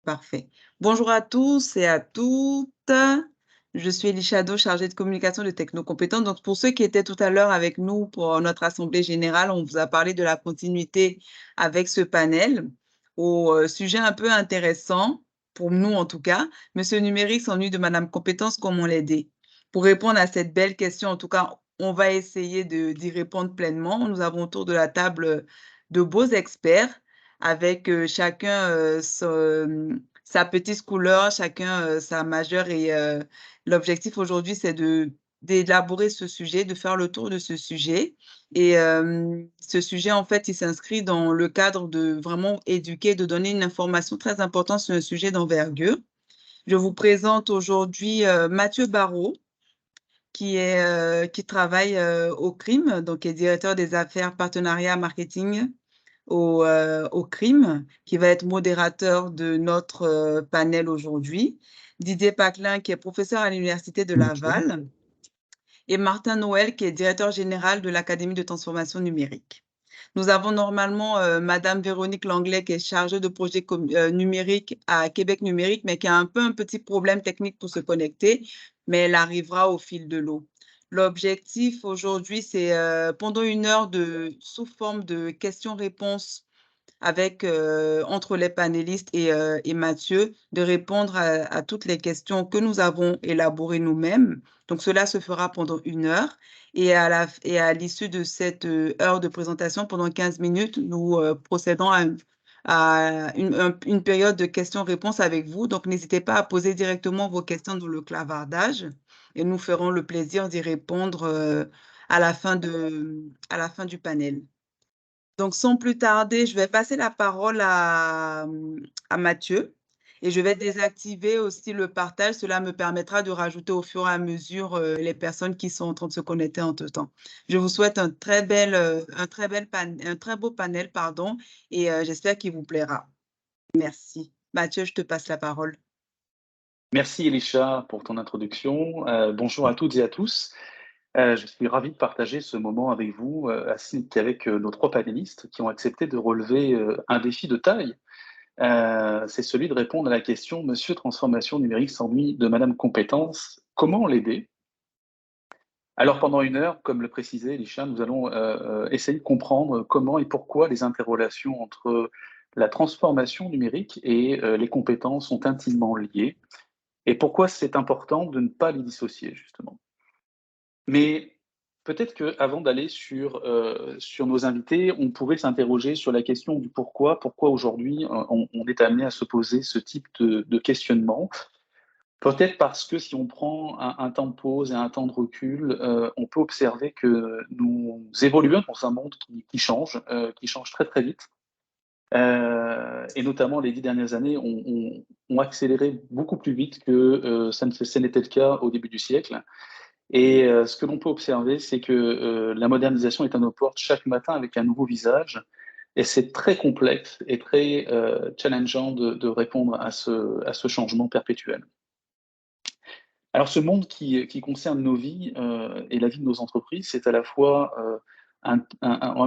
Parfait. Bonjour à tous et à toutes. Je suis Elie Chado, chargée de communication de Technocompétences. Donc, pour ceux qui étaient tout à l'heure avec nous pour notre assemblée générale, on vous a parlé de la continuité avec ce panel au sujet un peu intéressant, pour nous en tout cas. Monsieur Numérique s'ennuie de Madame Compétence, comment l'aider? Pour répondre à cette belle question, en tout cas, on va essayer d'y répondre pleinement. Nous avons autour de la table de beaux experts avec chacun sa petite couleur, chacun sa majeure. Et l'objectif aujourd'hui, c'est d'élaborer ce sujet, de faire le tour de ce sujet. Et ce sujet, en fait, il s'inscrit dans le cadre de vraiment éduquer, de donner une information très importante sur un sujet d'envergure. Je vous présente aujourd'hui Mathieu Barrault, qui travaille au CRIM, donc qui est directeur des affaires partenariat marketing au CRIM, qui va être modérateur de notre panel aujourd'hui. Didier Paclin, qui est professeur à l'Université de Laval, et Martin Noël, qui est directeur général de l'Académie de transformation numérique. Nous avons normalement Madame Véronique Langlais, qui est chargée de projet numérique à Québec Numérique, mais qui a un petit problème technique pour se connecter, mais elle arrivera au fil de l'eau. L'objectif aujourd'hui, c'est pendant une heure sous forme de questions-réponses avec entre les panélistes et Mathieu, de répondre à toutes les questions que nous avons élaborées nous-mêmes. Donc, cela se fera pendant une heure. Et à l'issue de cette heure de présentation, pendant 15 minutes, nous procédons à une période de questions-réponses avec vous. Donc, n'hésitez pas à poser directement vos questions dans le clavardage et nous ferons le plaisir d'y répondre à la fin du panel. Donc, sans plus tarder, je vais passer la parole à Mathieu et je vais désactiver aussi le partage. Cela me permettra de rajouter au fur et à mesure les personnes qui sont en train de se connecter entre-temps. Je vous souhaite un très beau panel, pardon, et j'espère qu'il vous plaira. Merci. Mathieu, je te passe la parole. Merci Elisha pour ton introduction. Bonjour à toutes et à tous. Je suis ravi de partager ce moment avec vous, ainsi qu'avec nos trois panélistes qui ont accepté de relever un défi de taille. C'est celui de répondre à la question « Monsieur Transformation numérique s'ennuie de Madame Compétence, comment l'aider ?» Alors pendant une heure, comme le précisait Elisha, nous allons essayer de comprendre comment et pourquoi les interrelations entre la transformation numérique et les compétences sont intimement liées. Et pourquoi c'est important de ne pas les dissocier, justement. Mais peut-être qu'avant d'aller sur nos invités, on pourrait s'interroger sur la question du pourquoi. Pourquoi aujourd'hui on est amené à se poser ce type de questionnement? Peut-être parce que si on prend un temps de pause et un temps de recul, on peut observer que nous évoluons dans un monde qui change très très vite. Et notamment les 10 dernières années ont accéléré beaucoup plus vite que ce n'était le cas au début du siècle. Et ce que l'on peut observer, c'est que la modernisation est à nos portes chaque matin avec un nouveau visage. Et c'est très complexe et très challengeant de répondre à ce changement perpétuel. Alors ce monde qui concerne nos vies et la vie de nos entreprises, c'est à la fois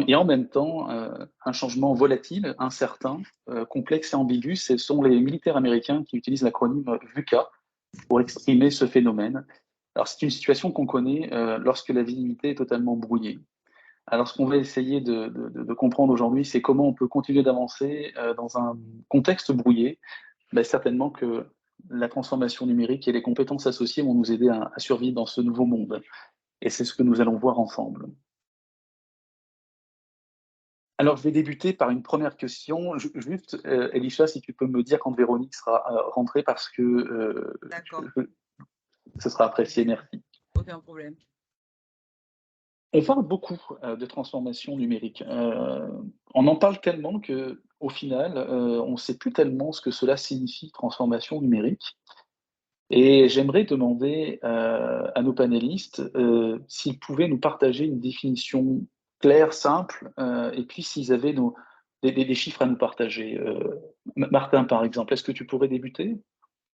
et en même temps un changement volatile, incertain, complexe et ambigu. Ce sont les militaires américains qui utilisent l'acronyme VUCA pour exprimer ce phénomène. Alors c'est une situation qu'on connaît lorsque la visibilité est totalement brouillée. Alors ce qu'on va essayer de comprendre aujourd'hui, c'est comment on peut continuer d'avancer dans un contexte brouillé. Ben, certainement que la transformation numérique et les compétences associées vont nous aider à survivre dans ce nouveau monde. Et c'est ce que nous allons voir ensemble. Alors, je vais débuter par une première question. Juste, Elisha, si tu peux me dire quand Véronique sera rentrée, parce que ce sera apprécié. Merci. Aucun problème. On parle beaucoup de transformation numérique. On en parle tellement qu'au final, on ne sait plus tellement ce que cela signifie, transformation numérique. Et j'aimerais demander à nos panélistes s'ils pouvaient nous partager une définition claire, simple, et puis s'ils avaient des chiffres à nous partager. Martin, par exemple, est-ce que tu pourrais débuter?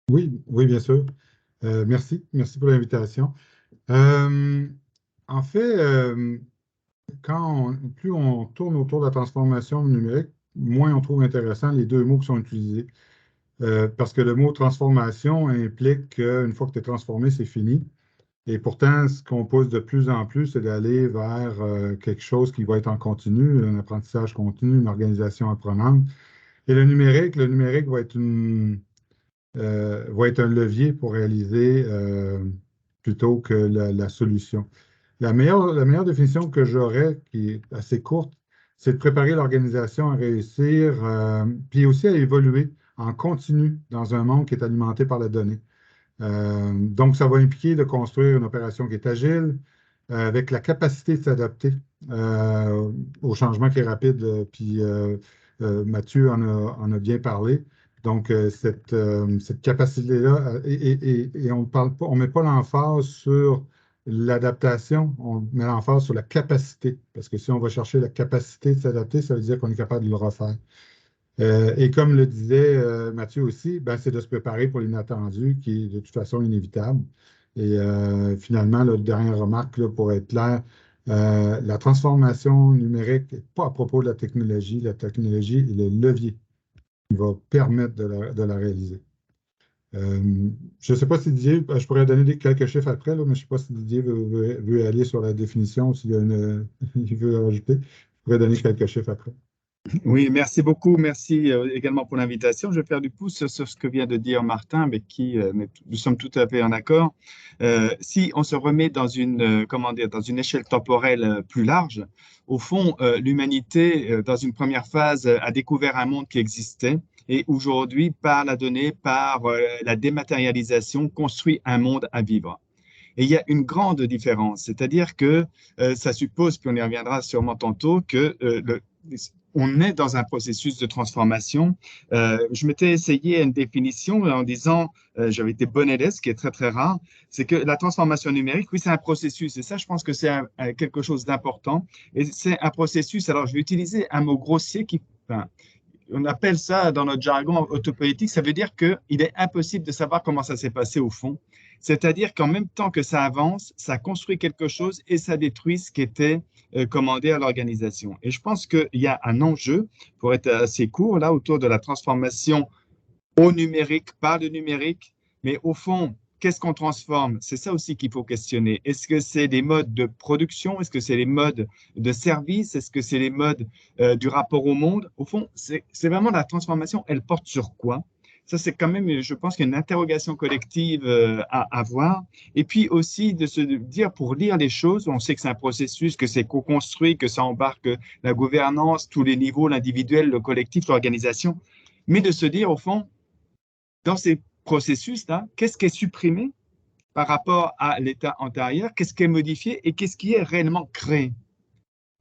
Oui, oui, bien sûr. Merci pour l'invitation. En fait, plus on tourne autour de la transformation numérique, moins on trouve intéressant les deux mots qui sont utilisés. parce que le mot transformation implique qu'une fois que tu es transformé, c'est fini. Et pourtant, ce qu'on pousse de plus en plus, c'est d'aller vers quelque chose qui va être en continu, un apprentissage continu, une organisation apprenante. Et le numérique va être un levier pour réaliser plutôt que la solution. La meilleure définition que j'aurais, qui est assez courte, c'est de préparer l'organisation à réussir, puis aussi à évoluer en continu dans un monde qui est alimenté par la donnée. Donc, ça va impliquer de construire une opération qui est agile, avec la capacité de s'adapter au changement qui est rapide. Puis Mathieu en a bien parlé. Donc, cette capacité-là, et on parle pas, on ne met pas l'emphase sur l'adaptation, on met l'emphase sur la capacité. Parce que si on va chercher la capacité de s'adapter, ça veut dire qu'on est capable de le refaire. Et comme le disait Mathieu aussi, ben, c'est de se préparer pour l'inattendu qui est de toute façon inévitable. Et finalement, la dernière remarque là, pour être clair, la transformation numérique n'est pas à propos de la technologie. La technologie est le levier qui va permettre de la réaliser. Je ne sais pas si Didier, je pourrais donner quelques chiffres après, là, mais je ne sais pas si Didier veut aller sur la définition, s'il y a il veut rajouter. Je pourrais donner quelques chiffres après. Oui, merci beaucoup. Merci également pour l'invitation. Je vais faire du pouce sur ce que vient de dire Martin, avec qui nous sommes tout à fait en accord. Si on se remet dans comment dire, dans une échelle temporelle plus large, au fond, l'humanité, dans une première phase, a découvert un monde qui existait et aujourd'hui, par la donnée, par la dématérialisation, construit un monde à vivre. Et il y a une grande différence, c'est-à-dire que ça suppose, puis on y reviendra sûrement tantôt, que on est dans un processus de transformation. Je m'étais essayé une définition en disant, j'avais été bon élève, ce qui est très, très rare, c'est que la transformation numérique, oui, c'est un processus. Et ça, je pense que c'est quelque chose d'important. Et c'est un processus, alors je vais utiliser un mot grossier enfin, on appelle ça dans notre jargon autopoétique, ça veut dire qu'il est impossible de savoir comment ça s'est passé au fond. C'est-à-dire qu'en même temps que ça avance, ça construit quelque chose et ça détruit ce qui était commandé à l'organisation. Et je pense qu'il y a un enjeu, pour être assez court, là, autour de la transformation au numérique, par le numérique, mais au fond, qu'est-ce qu'on transforme? C'est ça aussi qu'il faut questionner. Est-ce que c'est des modes de production? Est-ce que c'est les modes de service? Est-ce que c'est les modes du rapport au monde? Au fond, c'est vraiment la transformation, elle porte sur quoi? Ça, c'est quand même, je pense, une interrogation collective à avoir. Et puis aussi de se dire, pour lire les choses, on sait que c'est un processus, que c'est co-construit, que ça embarque la gouvernance, tous les niveaux, l'individuel, le collectif, l'organisation, mais de se dire, au fond, dans ces processus-là, qu'est-ce qui est supprimé par rapport à l'état antérieur, qu'est-ce qui est modifié et qu'est-ce qui est réellement créé?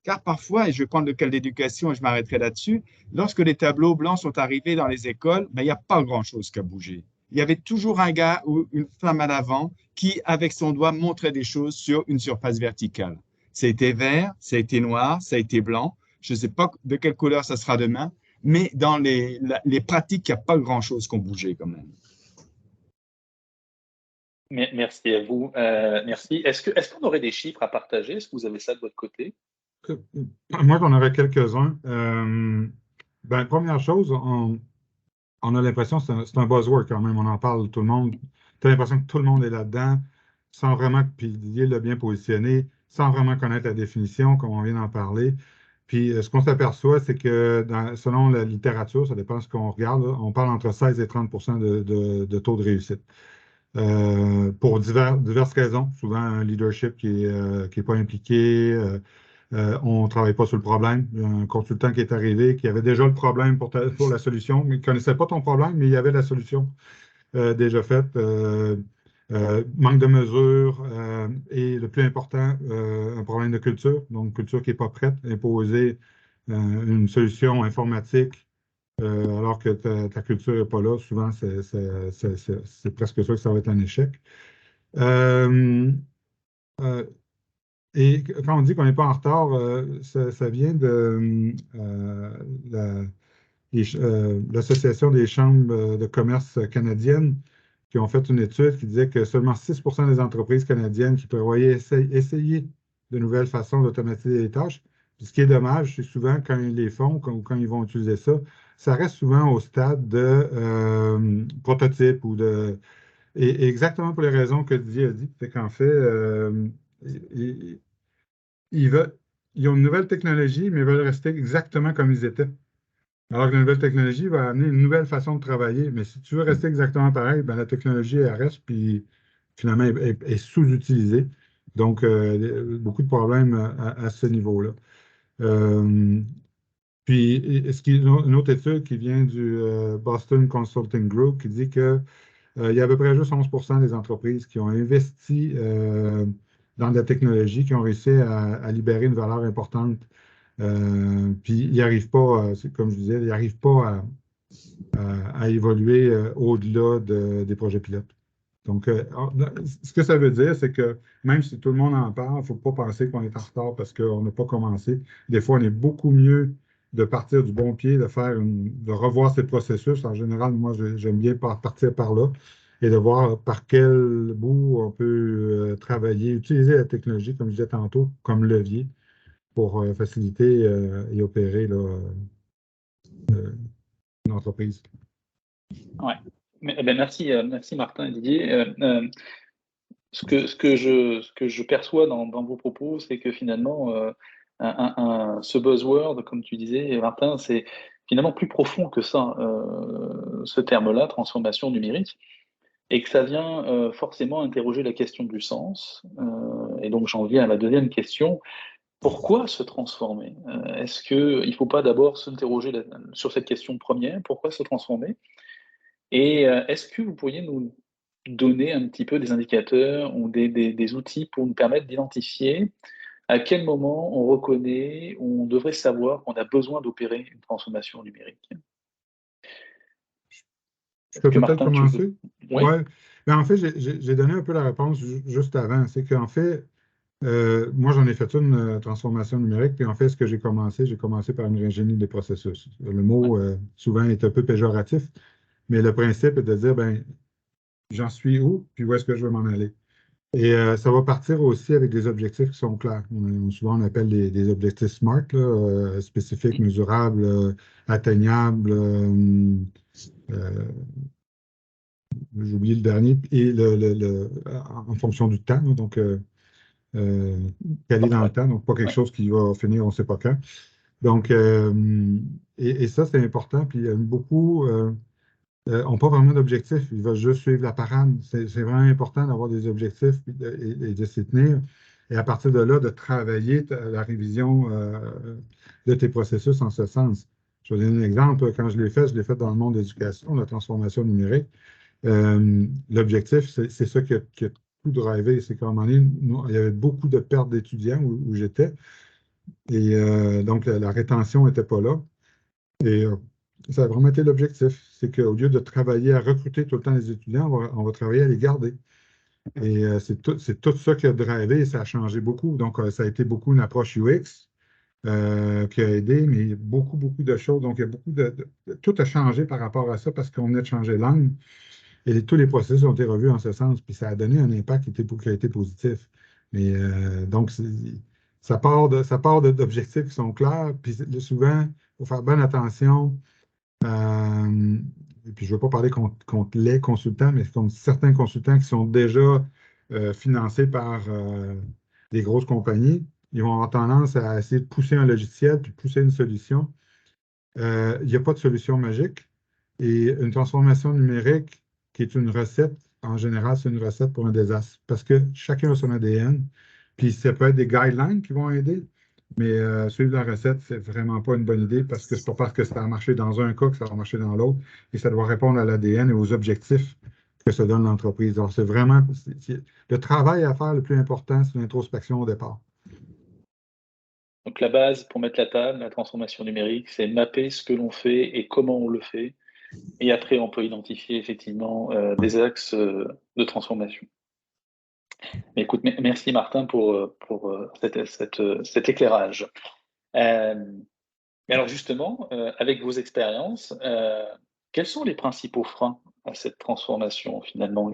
Car parfois, et je vais prendre le cas de l'éducation et je m'arrêterai là-dessus, lorsque les tableaux blancs sont arrivés dans les écoles, ben, il n'y a pas grand-chose qui a bougé. Il y avait toujours un gars ou une femme à l'avant qui, avec son doigt, montrait des choses sur une surface verticale. Ça a été vert, ça a été noir, ça a été blanc. Je ne sais pas de quelle couleur ça sera demain, mais dans les pratiques, il n'y a pas grand-chose qui a bougé quand même. Merci à vous. Merci. Est-ce qu'on aurait des chiffres à partager? Est-ce que vous avez ça de votre côté? Moi, j'en aurais quelques-uns. Ben, première chose, on a l'impression que c'est un buzzword quand même. On en parle, tout le monde. Tu as l'impression que tout le monde est là-dedans, sans vraiment, puis Didier l'a bien positionné, sans vraiment connaître la définition, comme on vient d'en parler. Puis ce qu'on s'aperçoit, c'est que selon la littérature, ça dépend de ce qu'on regarde, là, on parle entre 16 et 30 de taux de réussite. Pour diverses raisons. Souvent, un leadership qui est pas impliqué. On ne travaille pas sur le problème. Il y a un consultant qui est arrivé, qui avait déjà le problème pour la solution, mais il ne connaissait pas ton problème, mais il y avait la solution déjà faite. Manque de mesures et le plus important, un problème de culture. Donc, culture qui n'est pas prête, imposer une solution informatique alors que ta culture n'est pas là. Souvent, c'est presque sûr que ça va être un échec. Et quand on dit qu'on n'est pas en retard, ça vient de l'Association des chambres de commerce canadiennes qui ont fait une étude qui disait que seulement 6 des entreprises canadiennes qui prévoyaient essayer de nouvelles façons d'automatiser les tâches Puis ce qui est dommage, c'est souvent quand ils les font, quand ils vont utiliser ça, ça reste souvent au stade de prototype ou de. Et exactement pour les raisons que Didier a dit, c'est qu'en fait, ils, ils veulent, ils ont une nouvelle technologie, mais ils veulent rester exactement comme ils étaient. Alors que la nouvelle technologie va amener une nouvelle façon de travailler. Mais si tu veux rester exactement pareil, ben, la technologie, elle reste, puis finalement, est sous-utilisée. Donc, beaucoup de problèmes à ce niveau-là. Euh, Puis, une autre étude qui vient du Boston Consulting Group qui dit que il y a à peu près juste 11% des entreprises qui ont investi dans de la technologie, qui ont réussi à libérer une valeur importante. Puis, ils n'y arrivent pas, comme je disais, ils n'arrivent pas à évoluer au-delà des projets pilotes. Donc, ce que ça veut dire, c'est que même si tout le monde en parle, il ne faut pas penser qu'on est en retard parce qu'on n'a pas commencé. Des fois, on est beaucoup mieux de partir du bon pied, de revoir ces processus. En général, moi, j'aime bien partir par là et de voir par quel bout on peut travailler, utiliser la technologie, comme je disais tantôt, comme levier pour faciliter et opérer là, une entreprise. Ouais. Merci Martin et Didier. Ce que je perçois dans vos propos, c'est que finalement, ce buzzword, comme tu disais, Martin, c'est finalement plus profond que ça, ce terme-là, transformation numérique, et que ça vient forcément interroger la question du sens. Et donc j'en viens à la deuxième question. Pourquoi se transformer? Est-ce qu'il ne faut pas d'abord s'interroger sur cette question première? Pourquoi se transformer? Et est-ce que vous pourriez nous donner un petit peu des indicateurs ou des outils pour nous permettre d'identifier à quel moment on reconnaît, on devrait savoir qu'on a besoin d'opérer une transformation numérique? Je Est-ce peux que peut-être Martin, tu veux? commencer? Oui, Oui. Mais en fait, j'ai donné un peu la réponse juste avant. C'est qu'en fait, moi, j'en ai fait une transformation numérique, puis en fait, ce que j'ai commencé par une ingénierie des processus. Le oui, mot, souvent, est un peu péjoratif, mais le principe est de dire, ben, j'en suis où, puis où est-ce que je veux m'en aller. Et ça va partir aussi avec des objectifs qui sont clairs. Souvent, on appelle des objectifs SMART, là, spécifiques, mesurables, atteignables. J'ai oublié le dernier, et en fonction du temps, là, donc euh, calé dans le parfait. temps, donc pas quelque Ouais. chose qui va finir on ne sait pas quand. Donc, et ça, c'est important. Puis beaucoup n'ont pas vraiment d'objectifs, ils veulent juste suivre la parade. C'est vraiment important d'avoir des objectifs et de s'y tenir. Et à partir de là, de travailler la révision de tes processus en ce sens. Je vais donner un exemple. Quand je l'ai fait dans le monde de l'éducation, la transformation numérique. L'objectif, c'est ça qui a tout drivé. C'est qu'à un moment donné, il y avait beaucoup de pertes d'étudiants où j'étais. Et donc, la rétention n'était pas là. Et ça a vraiment été l'objectif. C'est qu'au lieu de travailler à recruter tout le temps les étudiants, on va travailler à les garder. Et c'est tout ça qui a drivé et ça a changé beaucoup. Donc, ça a été beaucoup une approche UX qui a aidé, mais beaucoup de choses. Donc, il y a beaucoup tout a changé par rapport à ça parce qu'on venait de changer l'angle. Et tous les processus ont été revus en ce sens, puis ça a donné un impact qui a été positif. Mais donc, ça part d'objectifs qui sont clairs, puis souvent, il faut faire bonne attention. Et puis, je ne veux pas parler contre les consultants, mais contre certains consultants qui sont déjà financés par des grosses compagnies. Ils vont avoir tendance à essayer de pousser un logiciel, puis pousser une solution. Il n'y a pas de solution magique. Et une transformation numérique qui est une recette, en général, c'est une recette pour un désastre parce que chacun a son ADN. Puis ça peut être des guidelines qui vont aider, mais suivre la recette, c'est vraiment pas une bonne idée parce que c'est pas parce que ça a marché dans un cas que ça va marcher dans l'autre. Et ça doit répondre à l'ADN et aux objectifs que se donne l'entreprise. Alors, c'est vraiment le travail à faire le plus important, c'est l'introspection au départ. Donc la base pour mettre la table, la transformation numérique, c'est mapper ce que l'on fait et comment on le fait. Et après, on peut identifier effectivement des axes de transformation. Mais écoute, merci Martin pour cet éclairage. Mais alors justement, avec vos expériences, quels sont les principaux freins à cette transformation finalement?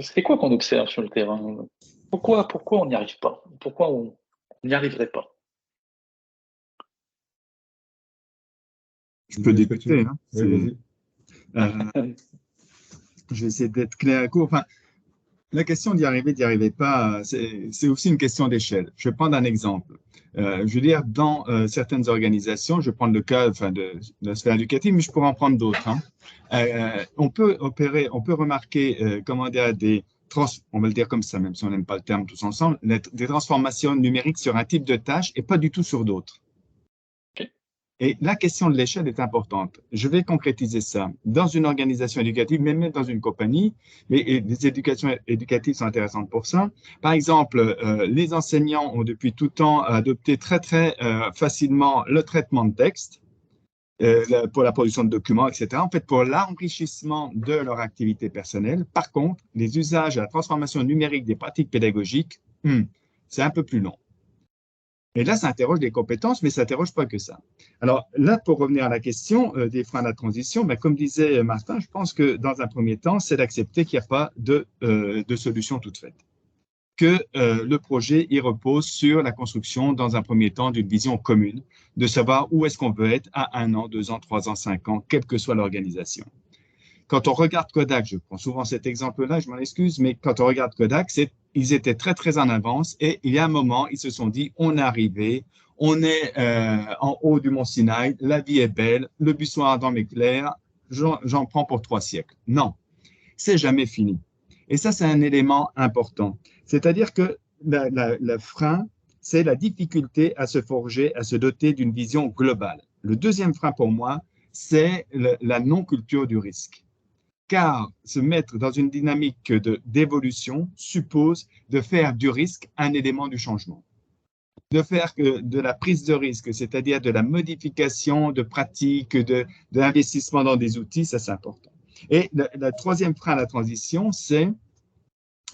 C'est quoi qu'on observe sur le terrain? Pourquoi on n'y arrive pas? Pourquoi on n'y arriverait pas? Je peux Est-ce que tu... débuter, hein. Oui, vas-y. Je vais essayer d'être clair et court. Enfin, la question d'y arriver pas, c'est aussi une question d'échelle. Je vais prendre un exemple. Je veux dire, dans certaines organisations, je vais prendre le cas enfin, de la sphère éducative, mais je pourrais en prendre d'autres. Hein. On peut remarquer, comment dire, on va le dire comme ça, même si on n'aime pas le terme tous ensemble, des transformations numériques sur un type de tâche et pas du tout sur d'autres. Et la question de l'échelle est importante. Je vais concrétiser ça. Dans une organisation éducative, même dans une compagnie, et les éducations éducatives sont intéressantes pour ça. Par exemple, les enseignants ont depuis tout temps adopté très facilement le traitement de texte pour la production de documents, etc. En fait, pour l'enrichissement de leur activité personnelle. Par contre, les usages et la transformation numérique des pratiques pédagogiques, c'est un peu plus long. Et là, ça interroge des compétences, mais ça n'interroge pas que ça. Alors là, pour revenir à la question des freins à la transition, ben, comme disait Martin, je pense que dans un premier temps, c'est d'accepter qu'il n'y a pas de solution toute faite. Que le projet, il repose sur la construction, dans un premier temps, d'une vision commune, de savoir où est-ce qu'on veut être à 1 an, 2 ans, 3 ans, 5 ans, quelle que soit l'organisation. Quand on regarde Kodak, je prends souvent cet exemple-là, je m'en excuse, mais quand on regarde Kodak, ils étaient très en avance et il y a un moment, ils se sont dit, on est arrivé, on est en haut du mont Sinaï, la vie est belle, le buisson ardent m'éclaire, j'en prends pour 3 siècles. Non, c'est jamais fini. Et ça, c'est un élément important. C'est-à-dire que le frein, c'est la difficulté à se forger, à se doter d'une vision globale. Le deuxième frein pour moi, c'est la non-culture du risque. Car se mettre dans une dynamique d'évolution suppose de faire du risque un élément du changement. De faire de la prise de risque, c'est-à-dire de la modification de pratiques, de l'investissement dans des outils, ça c'est important. Et le troisième frein à la transition, c'est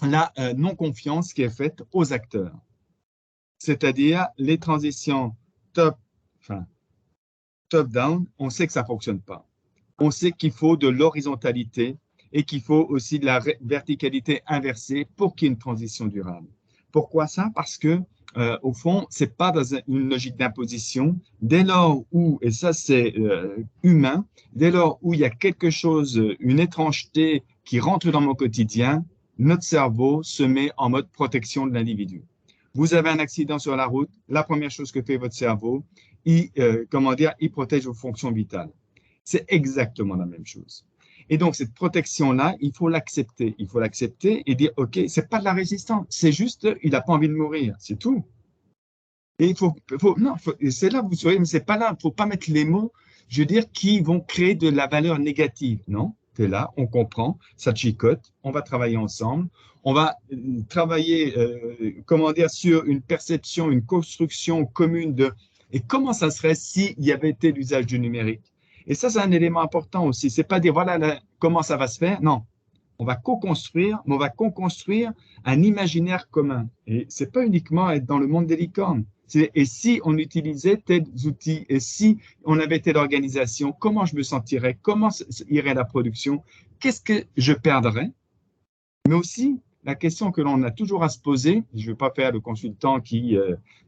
la non-confiance qui est faite aux acteurs. C'est-à-dire les transitions top-down, on sait que ça ne fonctionne pas. On sait qu'il faut de l'horizontalité et qu'il faut aussi de la verticalité inversée pour qu'il y ait une transition durable. Pourquoi ça? Parce que, au fond, ce n'est pas dans une logique d'imposition. Dès lors où, et ça c'est humain, dès lors où il y a quelque chose, une étrangeté qui rentre dans mon quotidien, notre cerveau se met en mode protection de l'individu. Vous avez un accident sur la route, la première chose que fait votre cerveau, il protège vos fonctions vitales. C'est exactement la même chose. Et donc, cette protection-là, il faut l'accepter. Il faut l'accepter et dire, OK, c'est pas de la résistance, c'est juste, il n'a pas envie de mourir, c'est tout. Et c'est là, vous saurez, mais c'est pas là, il ne faut pas mettre les mots, je veux dire, qui vont créer de la valeur négative. Non, tu es là, on comprend, ça chicote, on va travailler ensemble, on va travailler, sur une perception, une construction commune de, et comment ça serait s'il y avait été l'usage du numérique. Et ça, c'est un élément important aussi. C'est pas dire, voilà, comment ça va se faire. Non, on va co-construire, mais on va co-construire un imaginaire commun. Et c'est pas uniquement être dans le monde des licornes. Et si on utilisait tels outils, et si on avait telle organisation, comment je me sentirais, comment irait la production, qu'est-ce que je perdrais? Mais aussi, la question que l'on a toujours à se poser, je ne veux pas faire le consultant qui,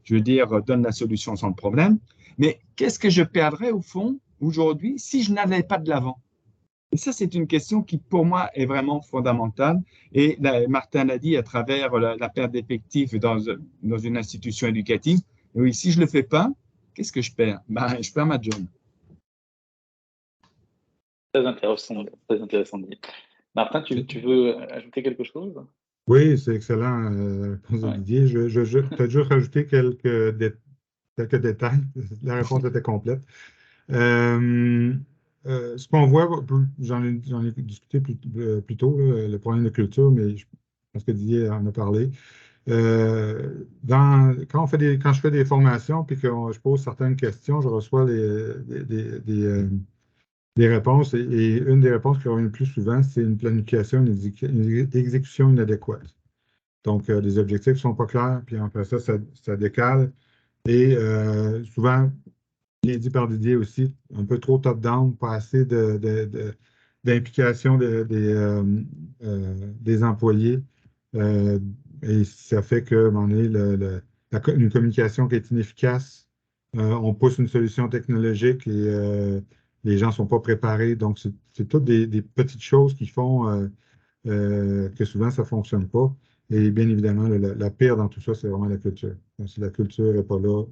donne la solution sans le problème, mais qu'est-ce que je perdrais au fond aujourd'hui si je n'allais pas de l'avant? Et ça, c'est une question qui, pour moi, est vraiment fondamentale. Et là, Martin l'a dit à travers la perte d'effectifs dans une institution éducative. Oui, si je ne le fais pas, qu'est-ce que je perds? Je perds ma job. Très intéressant de dire. Martin, tu veux ajouter quelque chose? Oui, c'est excellent, Olivier. Je vais peut-être juste rajouter quelques détails. La réponse était complète. Ce qu'on voit, j'en ai discuté plus tôt, le problème de culture, mais je pense que Didier en a parlé. Quand je fais des formations puis que je pose certaines questions, je reçois des réponses et une des réponses qui revient le plus souvent, c'est une planification, une exécution inadéquate. Donc, des objectifs ne sont pas clairs, puis après ça décale. Et souvent, bien dit par Didier aussi, un peu trop top-down, pas assez d'implication des employés. Et ça fait que, une communication qui est inefficace, on pousse une solution technologique et les gens ne sont pas préparés. Donc, c'est toutes des petites choses qui font que souvent, ça ne fonctionne pas. Et bien évidemment, la pire dans tout ça, c'est vraiment la culture. Donc, si la culture n'est pas là,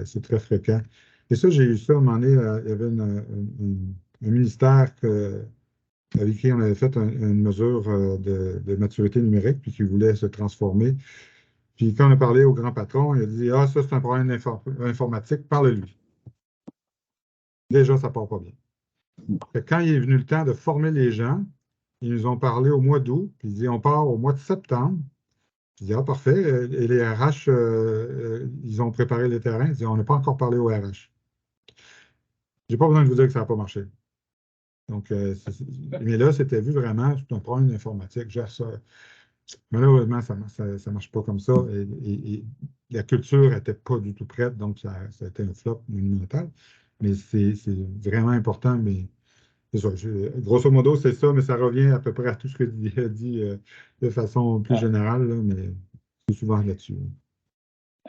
c'est très fréquent. Et ça, j'ai eu ça à un moment donné, il y avait un ministère avec qui on avait fait une mesure de maturité numérique, puis qui voulait se transformer. Puis quand on a parlé au grand patron, il a dit: Ah, ça, c'est un problème informatique, parle-lui. Déjà, ça ne part pas bien. Quand il est venu le temps de former les gens, ils nous ont parlé au mois d'août, puis il dit: On part au mois de septembre. Je dis: Ah, parfait. Et les RH, ils ont préparé les terrains. Il dit: On n'a pas encore parlé aux RH. Je n'ai pas besoin de vous dire que ça n'a pas marché. Donc, mais là, c'était vu vraiment, c'est un problème informatique. Malheureusement, ça ne marche pas comme ça. Et la culture n'était pas du tout prête, donc ça a été un flop monumental. Mais c'est vraiment important. Mais c'est ça, grosso modo, c'est ça, mais ça revient à peu près à tout ce que tu as dit de façon plus générale, là, mais c'est souvent là-dessus.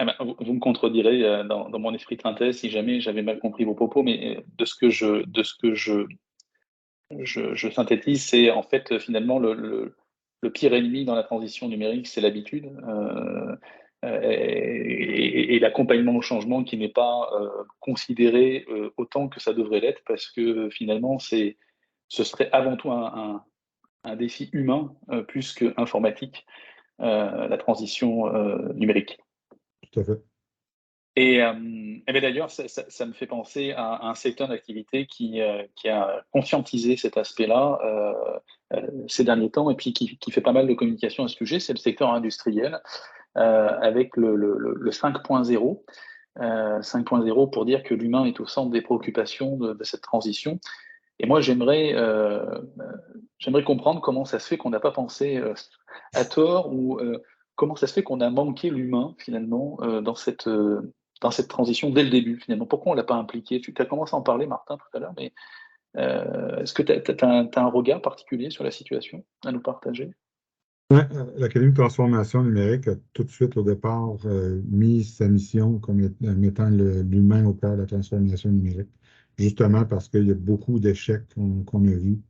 Eh ben, vous me contredirez dans mon esprit de synthèse si jamais j'avais mal compris vos propos, mais de ce que je synthétise, c'est en fait finalement le pire ennemi dans la transition numérique, c'est l'habitude et l'accompagnement au changement qui n'est pas considéré autant que ça devrait l'être, parce que finalement, ce serait avant tout un défi humain plus qu'informatique, la transition numérique. Tout à fait. Et bien d'ailleurs, ça me fait penser à un secteur d'activité qui a conscientisé cet aspect-là ces derniers temps, et puis qui fait pas mal de communication à ce sujet, c'est le secteur industriel, avec le 5.0. 5.0 pour dire que l'humain est au centre des préoccupations de cette transition. Et moi, j'aimerais comprendre comment ça se fait qu'on n'a pas pensé à tort, ou comment ça se fait qu'on a manqué l'humain, finalement, dans cette transition dès le début, finalement. Pourquoi on ne l'a pas impliqué? Tu as commencé à en parler, Martin, tout à l'heure, mais est-ce que tu as un regard particulier sur la situation à nous partager? Ouais, l'Académie de transformation numérique a tout de suite, au départ, mis sa mission comme mettant l'humain au cœur de la transformation numérique, justement parce qu'il y a beaucoup d'échecs qu'on a vus,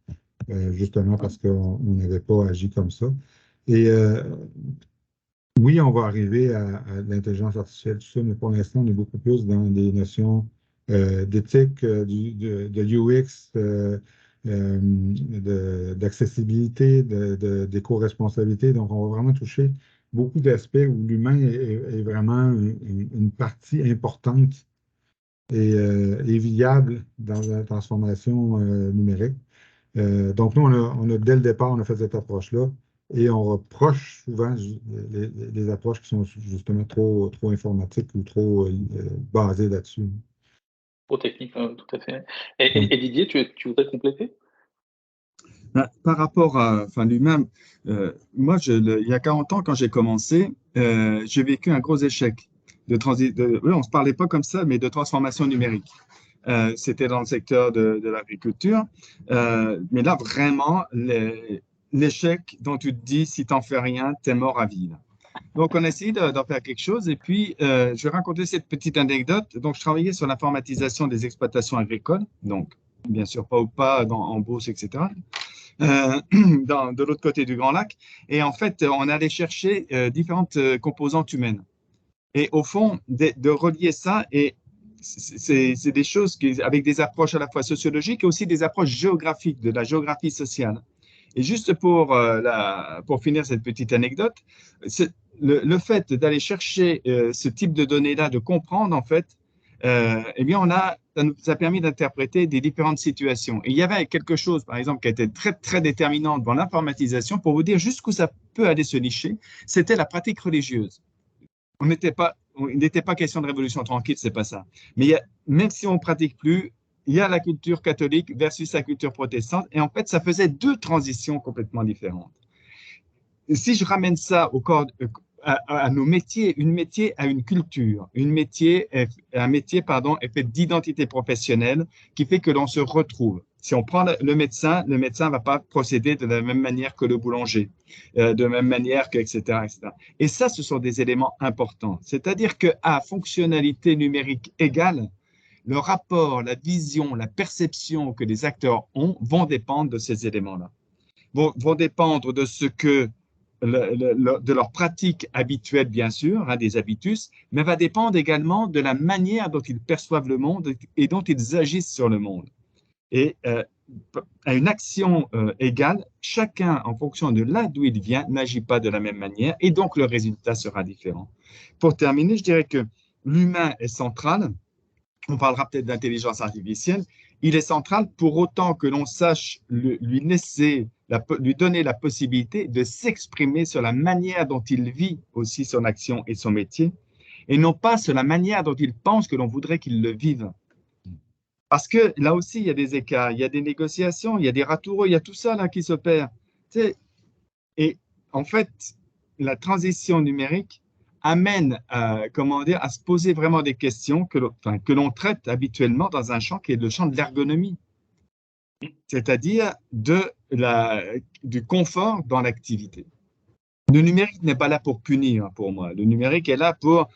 justement parce qu'on n'avait pas agi comme ça. Et oui, on va arriver à l'intelligence artificielle, tout ça, mais pour l'instant, on est beaucoup plus dans des notions d'éthique, de UX, d'accessibilité, d'éco-responsabilité. Donc, on va vraiment toucher beaucoup d'aspects où l'humain est vraiment une partie importante et viable dans la transformation numérique. Donc, nous, on a, dès le départ, on a fait cette approche-là. Et on reproche souvent les approches qui sont justement trop informatiques ou trop basées là-dessus. Trop technique, tout à fait. Et Didier, tu voudrais compléter? Par rapport à l'humain, moi, il y a 40 ans, quand j'ai commencé, j'ai vécu un gros échec. Oui, on ne se parlait pas comme ça, mais de transformation numérique. C'était dans le secteur de l'agriculture. Mais là, vraiment, l'échec dont tu te dis, si tu n'en fais rien, tu es mort à vie. Donc, on a essayé d'en faire quelque chose. Et puis, je vais raconter cette petite anecdote. Donc, je travaillais sur l'informatisation des exploitations agricoles. Donc, bien sûr, pas en bourse, etc. De l'autre côté du Grand Lac. Et en fait, on allait chercher différentes composantes humaines. Et au fond, de relier ça, et c'est des choses avec des approches à la fois sociologiques et aussi des approches géographiques, de la géographie sociale. Et juste pour finir cette petite anecdote, le fait d'aller chercher ce type de données-là, de comprendre en fait, eh bien, ça nous a permis d'interpréter des différentes situations. Et il y avait quelque chose, par exemple, qui a été très, très déterminant dans l'informatisation, pour vous dire jusqu'où ça peut aller se nicher, c'était la pratique religieuse. Il n'était pas question de révolution tranquille, c'est pas ça. Mais même si on ne pratique plus, il y a la culture catholique versus la culture protestante. Et en fait, ça faisait deux transitions complètement différentes. Si je ramène ça au corps, à nos métiers, un métier a une culture, un métier est fait d'identité professionnelle qui fait que l'on se retrouve. Si on prend le médecin ne va pas procéder de la même manière que le boulanger, de la même manière que, etc., etc. Et ça, ce sont des éléments importants. C'est-à-dire qu'à fonctionnalité numérique égale, le rapport, la vision, la perception que les acteurs ont vont dépendre de ces éléments-là. Vont dépendre de ce que de leur pratique habituelle, bien sûr, hein, des habitus, mais va dépendre également de la manière dont ils perçoivent le monde et dont ils agissent sur le monde. Et à une action égale, chacun, en fonction de là d'où il vient, n'agit pas de la même manière et donc le résultat sera différent. Pour terminer, je dirais que l'humain est central. On parlera peut-être d'intelligence artificielle. Il est central pour autant que l'on sache lui donner la possibilité de s'exprimer sur la manière dont il vit aussi son action et son métier, et non pas sur la manière dont il pense que l'on voudrait qu'il le vive. Parce que là aussi, il y a des écarts, il y a des négociations, il y a des ratoureux, il y a tout ça là qui s'opère. Et en fait, la transition numérique amène à se poser vraiment des questions que l'on traite habituellement dans un champ qui est le champ de l'ergonomie, c'est-à-dire du confort dans l'activité. Le numérique n'est pas là pour punir pour moi. Le numérique est là pour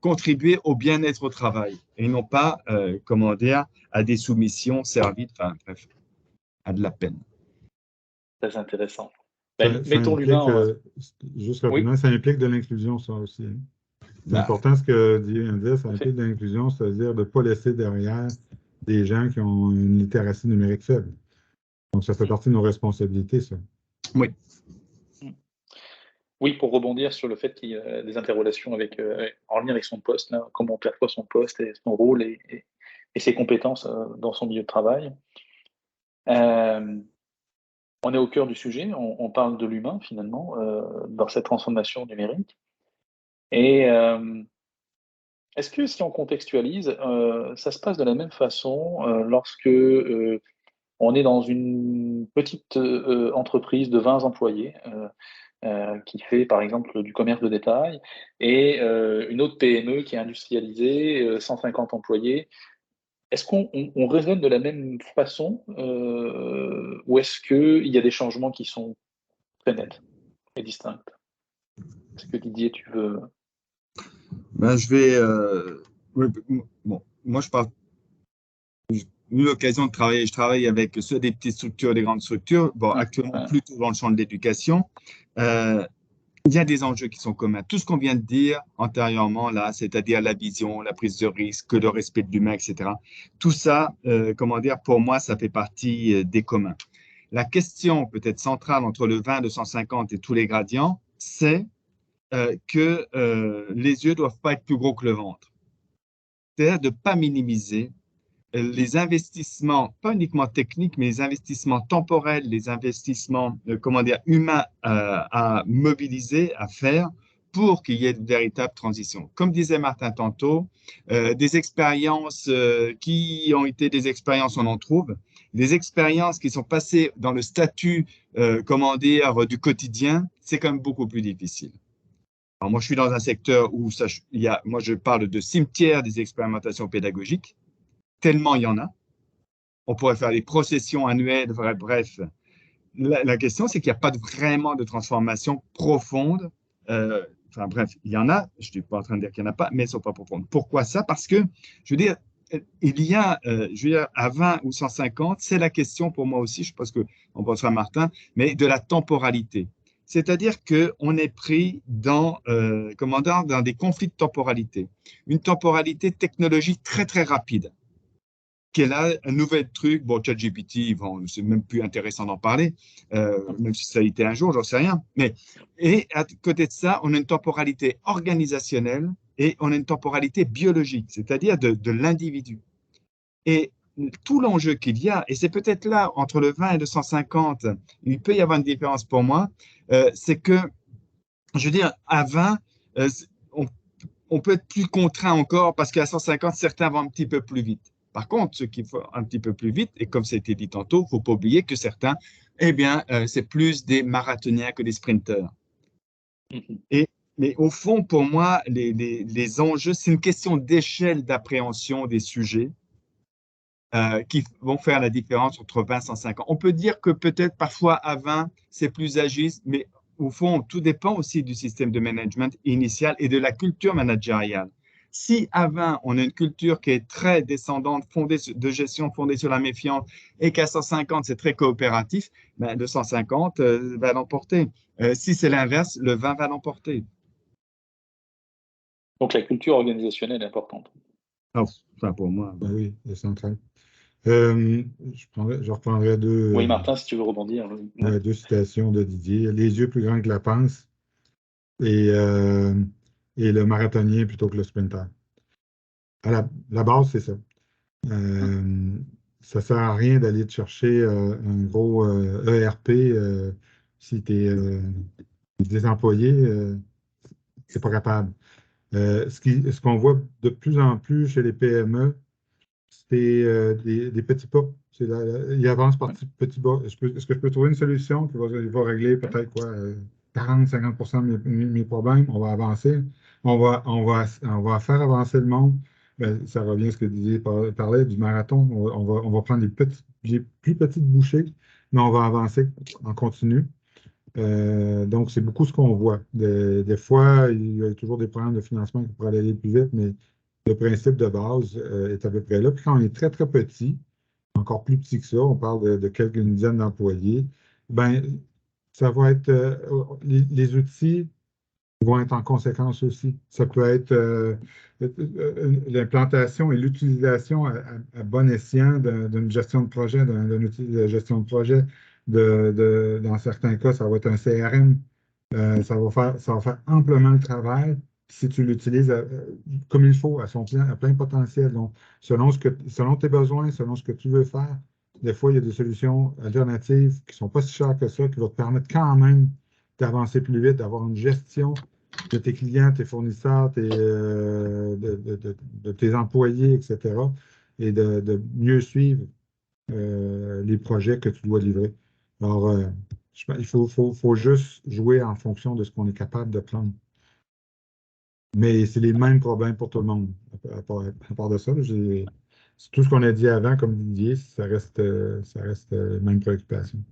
contribuer au bien-être au travail et non pas à des soumissions serviles, bref, à de la peine. Très intéressant. Mettons l'humain. Juste rapidement, oui. Ça implique de l'inclusion, ça aussi. C'est important ce que vient de dire, ça implique de l'inclusion, c'est-à-dire de ne pas laisser derrière des gens qui ont une littératie numérique faible. Donc, ça fait partie de nos responsabilités, ça. Oui. Oui, pour rebondir sur le fait qu'il y a des interrogations en lien avec son poste, là, comment on perçoit son poste et son rôle et ses compétences dans son milieu de travail. On est au cœur du sujet, on parle de l'humain finalement dans cette transformation numérique. Et est-ce que si on contextualise, ça se passe de la même façon lorsque on est dans une petite entreprise de 20 employés qui fait par exemple du commerce de détail et une autre PME qui est industrialisée, 150 employés. Est-ce qu'on raisonne de la même façon ou est-ce qu'il y a des changements qui sont très nets et distincts? Est-ce que Didier, tu veux… Je vais… moi, je parle… J'ai eu l'occasion de travailler. Je travaille avec soit des petites structures, des grandes structures. Actuellement, plutôt dans le champ de l'éducation. Il y a des enjeux qui sont communs. Tout ce qu'on vient de dire antérieurement, là, c'est-à-dire la vision, la prise de risque, le respect de l'humain, etc. Tout ça, pour moi, ça fait partie des communs. La question peut-être centrale entre le 20, le 150 et tous les gradients, c'est que les yeux ne doivent pas être plus gros que le ventre. C'est-à-dire de ne pas minimiser les investissements, pas uniquement techniques, mais les investissements temporels, les investissements, humains à mobiliser, à faire pour qu'il y ait de véritables transitions. Comme disait Martin tantôt, des expériences qui ont été des expériences, on en trouve, des expériences qui sont passées dans le statut, du quotidien, c'est quand même beaucoup plus difficile. Alors moi, je suis dans un secteur où moi, je parle de cimetière des expérimentations pédagogiques. Tellement il y en a. On pourrait faire des processions annuelles, bref. La question, c'est qu'il n'y a pas vraiment de transformation profonde. Bref, il y en a. Je ne suis pas en train de dire qu'il n'y en a pas, mais elles ne sont pas profondes. Pourquoi ça? Parce que, je veux dire, à 20 ou 150, c'est la question pour moi aussi, je pense qu'on pensera à Martin, mais de la temporalité. C'est-à-dire qu'on est pris dans des conflits de temporalité. Une temporalité technologique très, très rapide. Qui est là, un nouvel truc, ChatGPT, c'est même plus intéressant d'en parler, même si ça a été un jour, j'en sais rien. Et à côté de ça, on a une temporalité organisationnelle et on a une temporalité biologique, c'est-à-dire de l'individu. Et tout l'enjeu qu'il y a, et c'est peut-être là, entre le 20 et le 150, il peut y avoir une différence pour moi, c'est que, je veux dire, à 20, on peut être plus contraint encore parce qu'à 150, certains vont un petit peu plus vite. Par contre, ceux qui vont un petit peu plus vite, et comme ça a été dit tantôt, il ne faut pas oublier que certains, c'est plus des marathoniens que des sprinteurs. Mais au fond, pour moi, les enjeux, c'est une question d'échelle d'appréhension des sujets qui vont faire la différence entre 20 et 150. On peut dire que peut-être parfois à 20, c'est plus agile, mais au fond, tout dépend aussi du système de management initial et de la culture managériale. Si à 20, on a une culture qui est très descendante, de gestion fondée sur la méfiance, et qu'à 150, c'est très coopératif, ben, le 150 va l'emporter. Si c'est l'inverse, le 20 va l'emporter. Donc la culture organisationnelle est importante. Oh, ça pour moi. Ben oui, c'est central. Je reprendrai Oui, Martin, si tu veux rebondir. deux citations de Didier. Les yeux plus grands que la pince et le marathonien plutôt que le sprinter. À la base, c'est ça. Ça ne sert à rien d'aller te chercher un gros ERP si tu es désemployé, c'est pas capable. Ce qu'on voit de plus en plus chez les PME, c'est des petits pas. Ils avancent par petits pas. Est-ce que je peux trouver une solution qui va régler peut-être 40-50% de mes problèmes? On va avancer. On va faire avancer le monde. Ben, ça revient à ce que Didier parlait du marathon. On va prendre des plus petites bouchées, mais on va avancer en continu. Donc, c'est beaucoup ce qu'on voit. Des fois, il y a toujours des problèmes de financement qui pourraient aller plus vite, mais le principe de base est à peu près là. Puis quand on est très, très petit, encore plus petit que ça, on parle de quelques dizaines d'employés, ben, ça va être les outils vont être en conséquence aussi. Ça peut être l'implantation et l'utilisation à bon escient d'une gestion de projet, d'un outil de gestion de projet. Dans certains cas, ça va être un CRM. Ça va faire amplement le travail si tu l'utilises comme il faut, à plein potentiel. Donc, selon tes besoins, selon ce que tu veux faire, des fois, il y a des solutions alternatives qui ne sont pas si chères que ça, qui vont te permettre quand même d'avancer plus vite, d'avoir une gestion de tes clients, tes fournisseurs, de tes employés, etc., et de mieux suivre les projets que tu dois livrer. Alors, il faut juste jouer en fonction de ce qu'on est capable de prendre. Mais c'est les mêmes problèmes pour tout le monde. À part de ça, c'est tout ce qu'on a dit avant, comme Didier, ça reste les mêmes préoccupations.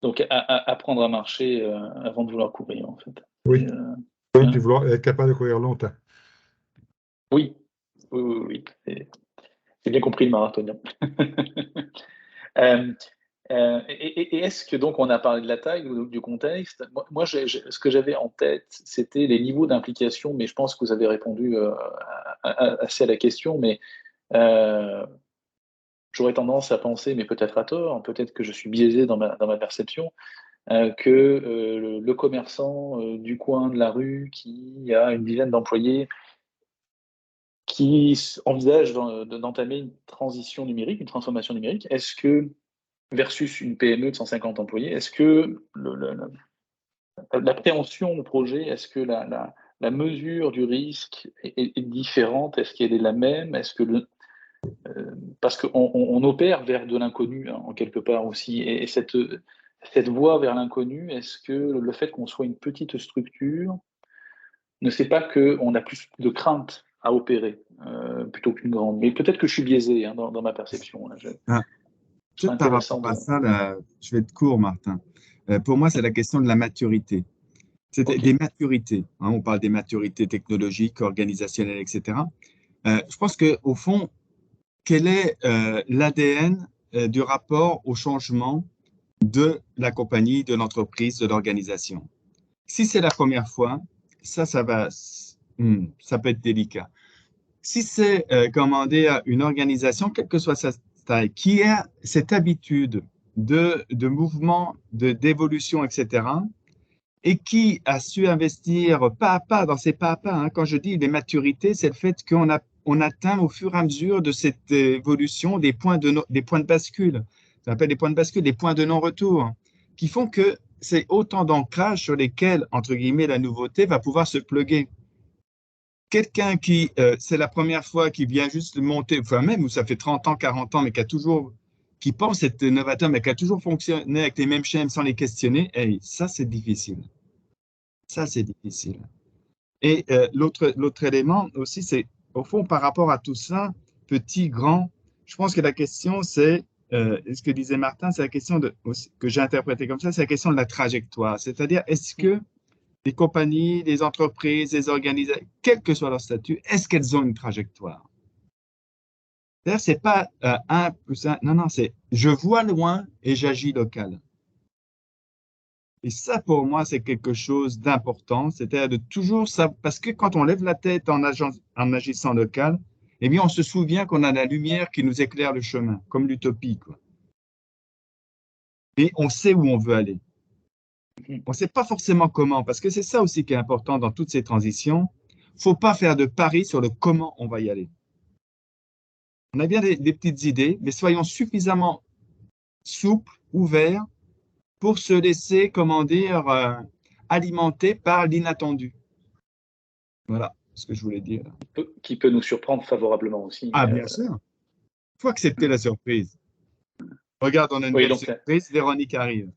Donc, apprendre à marcher avant de vouloir courir, en fait. Oui, oui, puis vouloir être capable de courir longtemps. Oui. J'ai bien compris le marathonien. Et est-ce que, donc, on a parlé de la taille, du contexte. Moi ce que j'avais en tête, c'était les niveaux d'implication, mais je pense que vous avez répondu assez à la question, mais j'aurais tendance à penser, mais peut-être à tort, peut-être que je suis biaisé dans ma perception, que le commerçant du coin de la rue qui a une dizaine d'employés, qui envisage d'entamer une transition numérique, une transformation numérique, est-ce que, versus une PME de 150 employés, est-ce que l'appréhension du projet, est-ce que la mesure du risque est différente? Est-ce qu'elle est la même? Est-ce que parce qu'on opère vers de l'inconnu, hein, en quelque part aussi, et cette voie vers l'inconnu, est-ce que le fait qu'on soit une petite structure ne fait pas qu'on a plus de crainte à opérer plutôt qu'une grande? Mais peut-être que je suis biaisé hein, dans ma perception. Là. Peut-être par rapport à ça, je vais être court, Martin. Pour moi, c'est la question de la maturité. C'est des maturités. Hein, on parle des maturités technologiques, organisationnelles, etc. Je pense qu'au fond, quel est l'ADN du rapport au changement de la compagnie, de l'entreprise, de l'organisation? Si c'est la première fois, ça peut être délicat. Si c'est une organisation, quelle que soit sa taille, qui a cette habitude de mouvement, d'évolution, etc., et qui a su investir pas à pas dans ses pas à pas. Hein. Quand je dis les maturités, c'est le fait qu'on atteint au fur et à mesure de cette évolution des points de bascule. Ça s'appelle des points de bascule, des points de non-retour, qui font que c'est autant d'ancrage sur lesquels, entre guillemets, la nouveauté va pouvoir se plugger. Quelqu'un qui, c'est la première fois qui vient juste monter, enfin même où ça fait 30 ans, 40 ans, mais qui pense être novateur, mais qui a toujours fonctionné avec les mêmes schèmes sans les questionner, hey, ça c'est difficile. Ça c'est difficile. Et l'autre élément aussi, c'est au fond par rapport à tout ça, petit, grand, je pense que la question c'est, ce que disait Martin, c'est la question que j'ai interprété comme ça, c'est la question de la trajectoire. C'est-à-dire, est-ce que des compagnies, des entreprises, des organisations, quel que soit leur statut, est-ce qu'elles ont une trajectoire? C'est-à-dire, c'est pas 1 plus 1, non, c'est je vois loin et j'agis local. Et ça, pour moi, c'est quelque chose d'important, c'est-à-dire de toujours ça, parce que quand on lève la tête en agissant local, eh bien, on se souvient qu'on a la lumière qui nous éclaire le chemin, comme l'utopie, quoi. Et on sait où on veut aller. On ne sait pas forcément comment, parce que c'est ça aussi qui est important dans toutes ces transitions. Il ne faut pas faire de paris sur le comment on va y aller. On a bien des petites idées, mais soyons suffisamment souples, ouverts, pour se laisser, comment dire, alimenter par l'inattendu. Voilà ce que je voulais dire. Qui peut nous surprendre favorablement aussi. Ah, bien sûr. Il faut accepter la surprise. Regarde, on a une Oui, belle surprise. Véronique arrive.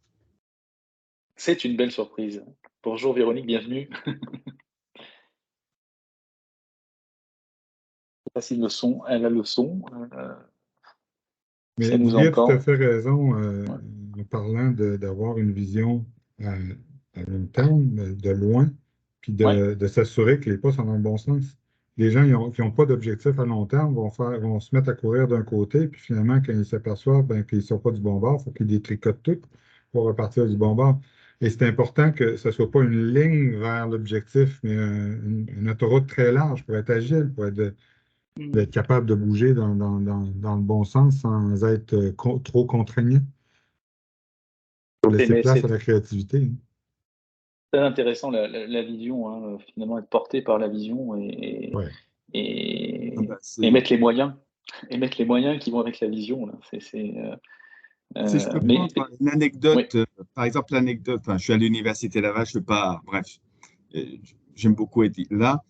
C'est une belle surprise. Bonjour Véronique, bienvenue. Je ne sais pas si le son, elle a le son. Mais si elle nous Didier a tout entend. à fait raison en parlant d'avoir une vision à long terme, de loin, puis de s'assurer que les pas sont dans le bon sens. Les gens qui n'ont pas d'objectif à long terme vont se mettre à courir d'un côté, puis finalement, quand ils s'aperçoivent qu'ils ne sont pas du bon bord, il faut qu'ils détricotent tout pour repartir du bon bord. Et c'est important que ce ne soit pas une ligne vers l'objectif, mais une autoroute très large pour être agile, pour d'être capable de bouger dans le bon sens sans être trop contraignant. Pour laisser place à la créativité. C'est intéressant la vision, hein, finalement être porté par la vision et mettre les moyens. Et mettre les moyens qui vont avec la vision. Là. Si je peux prendre une anecdote, par exemple l'anecdote, je suis à l'université Laval, je ne peux pas, bref, j'aime beaucoup être là.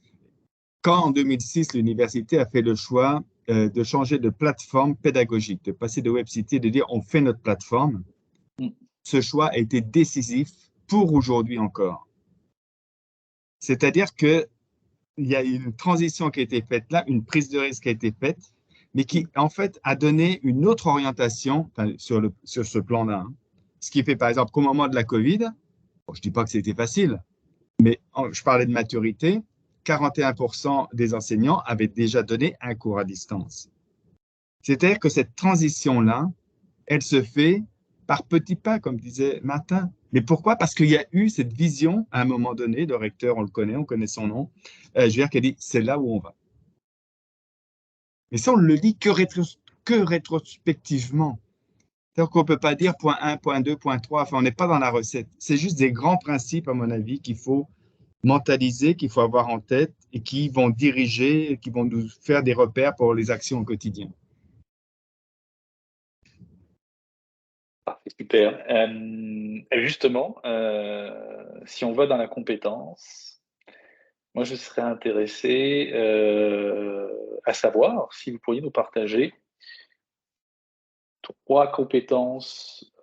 Quand en 2006, l'université a fait le choix de changer de plateforme pédagogique, de passer de WebCity, de dire on fait notre plateforme, ce choix a été décisif pour aujourd'hui encore. C'est-à-dire qu'il y a une transition qui a été faite là, une prise de risque qui a été faite, mais qui en fait a donné une autre orientation sur ce plan-là. Hein. Ce qui fait par exemple qu'au moment de la COVID, bon, je ne dis pas que c'était facile, mais je parlais de maturité, 41% des enseignants avaient déjà donné un cours à distance. C'est-à-dire que cette transition-là, elle se fait par petits pas, comme disait Martin. Mais pourquoi? Parce qu'il y a eu cette vision, à un moment donné, le recteur, on connaît son nom, je veux dire, qui a dit, c'est là où on va. Mais ça, on ne le lit que rétrospectivement. C'est-à-dire qu'on ne peut pas dire point 1, point 2, point 3, enfin, on n'est pas dans la recette. C'est juste des grands principes, à mon avis, qu'il faut mentaliser, qu'il faut avoir en tête et qui vont diriger, qui vont nous faire des repères pour les actions au quotidien. C'est super. Justement, si on va dans la compétence, moi je serais intéressé à savoir si vous pourriez nous partager 3 compétences,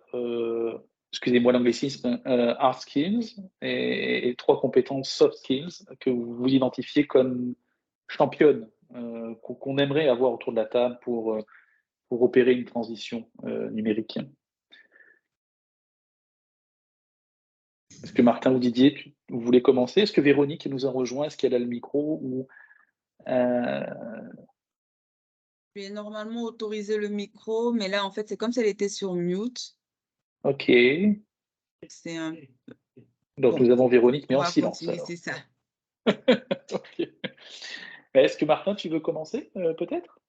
excusez-moi l'anglicisme, hard skills et 3 compétences soft skills que vous identifiez comme championnes, qu'on aimerait avoir autour de la table pour opérer une transition numérique. Est-ce que Martin ou Didier, vous voulez commencer? Est-ce que Véronique nous a rejoint? Est-ce qu'elle a le micro ou Je vais normalement autoriser le micro, mais là, en fait, c'est comme si elle était sur mute. Ok. C'est un... Donc, nous avons Véronique, mais en silence. C'est ça. Okay. Est-ce que Martin, tu veux commencer, peut-être?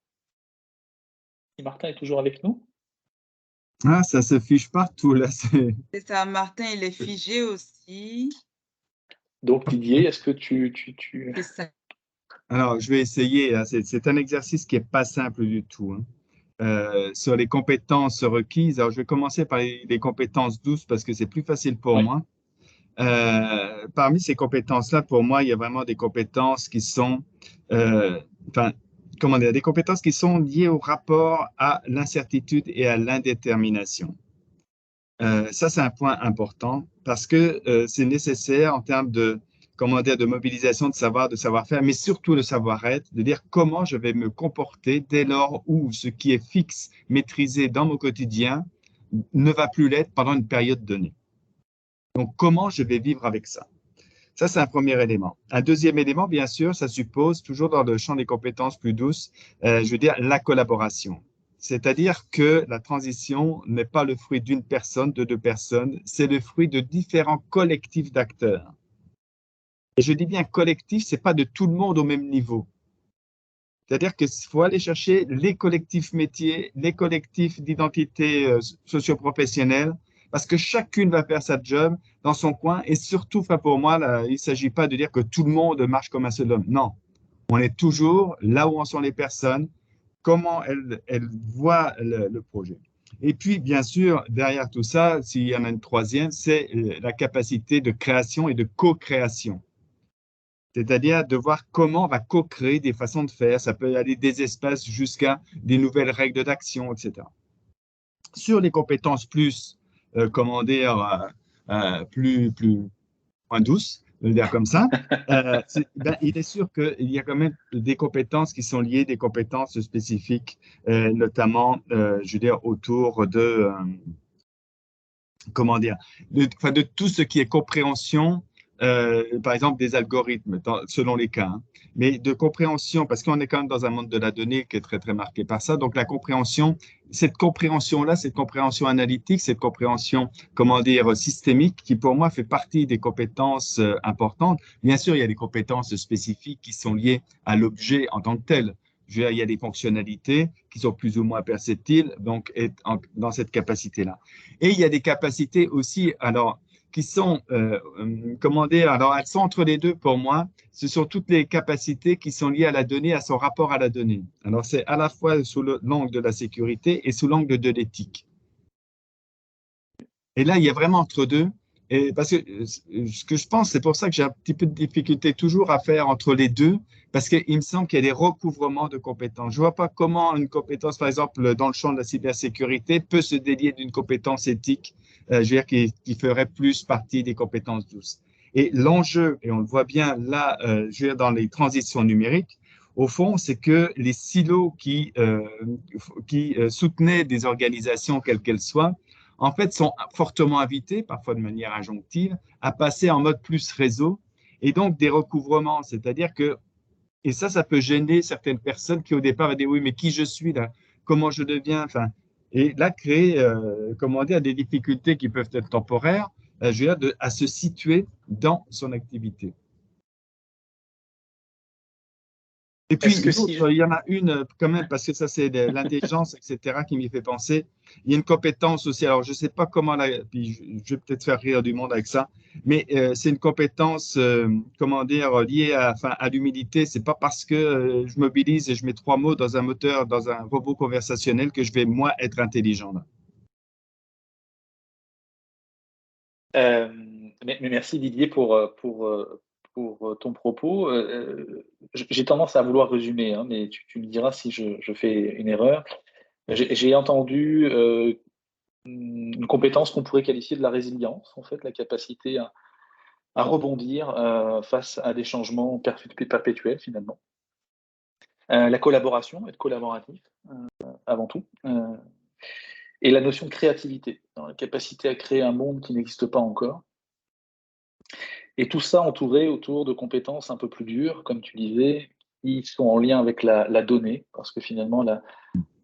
Si Martin est toujours avec nous? Ah, ça se fiche partout, là. C'est ça, Martin, il est figé aussi. Donc, Didier, est-ce que tu... C'est ça. Alors, je vais essayer. Hein. C'est un exercice qui n'est pas simple du tout. Hein. Sur les compétences requises, alors je vais commencer par les compétences douces parce que c'est plus facile pour moi. Parmi ces compétences-là, pour moi, il y a vraiment des compétences qui sont, des compétences qui sont liées au rapport à l'incertitude et à l'indétermination. Ça, c'est un point important parce que c'est nécessaire en termes de mobilisation de savoir, de savoir-faire, mais surtout de savoir-être, de dire comment je vais me comporter dès lors où ce qui est fixe, maîtrisé dans mon quotidien, ne va plus l'être pendant une période donnée. Donc, comment je vais vivre avec ça? Ça, c'est un premier élément. Un deuxième élément, bien sûr, ça suppose, toujours dans le champ des compétences plus douces, je veux dire, la collaboration. C'est-à-dire que la transition n'est pas le fruit d'une personne, de deux personnes, c'est le fruit de différents collectifs d'acteurs. Et je dis bien collectif, c'est pas de tout le monde au même niveau. C'est-à-dire qu'il faut aller chercher les collectifs métiers, les collectifs d'identité socio-professionnelle, parce que chacune va faire sa job dans son coin. Et surtout, enfin pour moi, là, il ne s'agit pas de dire que tout le monde marche comme un seul homme. Non, on est toujours là où en sont les personnes, comment elles voient le projet. Et puis, bien sûr, derrière tout ça, s'il y en a une troisième, c'est la capacité de création et de co-création. C'est-à-dire de voir comment on va co-créer des façons de faire. Ça peut aller des espaces jusqu'à des nouvelles règles d'action, etc. Sur les compétences plus, comment dire, moins douces, je veux dire comme ça, il est sûr qu'il y a quand même des compétences qui sont liées, des compétences spécifiques, notamment, je veux dire, autour de, comment dire, de tout ce qui est compréhension, par exemple, des algorithmes, selon les cas, hein, mais de compréhension, parce qu'on est quand même dans un monde de la donnée qui est très, très marqué par ça. Donc, la compréhension, cette compréhension-là, cette compréhension analytique, cette compréhension, comment dire, systémique, qui pour moi fait partie des compétences importantes. Bien sûr, il y a des compétences spécifiques qui sont liées à l'objet en tant que tel. Je veux dire, il y a des fonctionnalités qui sont plus ou moins perceptibles, donc dans cette capacité-là. Et il y a des capacités aussi, alors, qui sont, comment dire, alors elles sont entre les deux pour moi. Ce sont toutes les capacités qui sont liées à la donnée, à son rapport à la donnée. Alors, c'est à la fois sous l'angle de la sécurité et sous l'angle de l'éthique. Et là, il y a vraiment entre deux. Et parce que ce que je pense, c'est pour ça que j'ai un petit peu de difficulté toujours à faire entre les deux, parce qu'il me semble qu'il y a des recouvrements de compétences. Je ne vois pas comment une compétence, par exemple, dans le champ de la cybersécurité, peut se délier d'une compétence éthique, je veux dire, qui ferait plus partie des compétences douces. Et l'enjeu, et on le voit bien là, je veux dire, dans les transitions numériques, au fond, c'est que les silos qui soutenaient des organisations, quelles qu'elles soient, en fait, sont fortement invités, parfois de manière injonctive, à passer en mode plus réseau et donc des recouvrements. C'est-à-dire que, et ça peut gêner certaines personnes qui au départ disent oui, mais qui je suis là? Comment je deviens? Enfin, et là, créer, comment dire, des difficultés qui peuvent être temporaires, je veux dire, à se situer dans son activité. Et puis, il y en a une quand même, parce que ça, c'est l'intelligence, etc., qui m'y fait penser. Il y a une compétence aussi, alors je ne sais pas comment, puis je vais peut-être faire rire du monde avec ça, mais c'est une compétence, comment dire, liée à l'humilité. Ce n'est pas parce que je mobilise et je mets 3 mots dans un moteur, dans un robot conversationnel que je vais, moi, être intelligent. Mais merci Didier pour ton propos. J'ai tendance à vouloir résumer, hein, mais tu me diras si je fais une erreur. J'ai entendu une compétence qu'on pourrait qualifier de la résilience, en fait, la capacité à rebondir face à des changements perpétuels, finalement. La collaboration, être collaboratif, avant tout. Et la notion de créativité, la capacité à créer un monde qui n'existe pas encore. Et tout ça entouré autour de compétences un peu plus dures, comme tu disais, qui sont en lien avec la donnée, parce que finalement,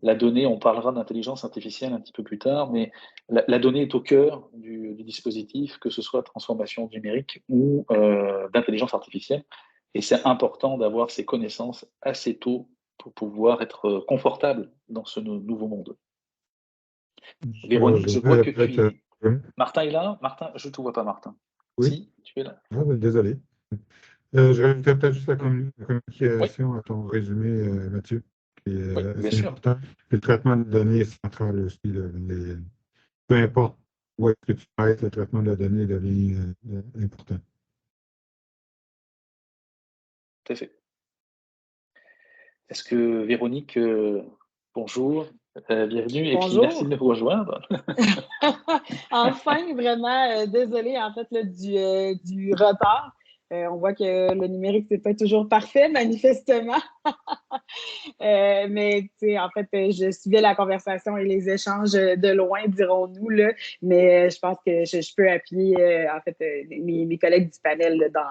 la donnée, on parlera d'intelligence artificielle un petit peu plus tard, mais la donnée est au cœur du dispositif, que ce soit transformation numérique ou d'intelligence artificielle. Et c'est important d'avoir ces connaissances assez tôt pour pouvoir être confortable dans ce nouveau monde. Véronique, je vois que tu es... Martin est là? Martin, je ne te vois pas, Martin. Oui. Si, tu es là. Ah, désolé. Je rajouterais peut-être juste la communication à ton résumé, Mathieu, qui est assez important. Le traitement de données est central aussi. Peu importe où est-ce que tu traites, le traitement de la donnée devient important. Tout à fait. Est-ce que Véronique, bonjour, bienvenue, bonjour. Et puis merci de me rejoindre. Enfin, vraiment, désolée en fait là, du retard. On voit que le numérique, c'est pas toujours parfait, manifestement. Mais tu sais, en fait, je suivais la conversation et les échanges de loin, dirons-nous, là. Mais je pense que je peux appuyer, en fait, mes collègues du panel là, dans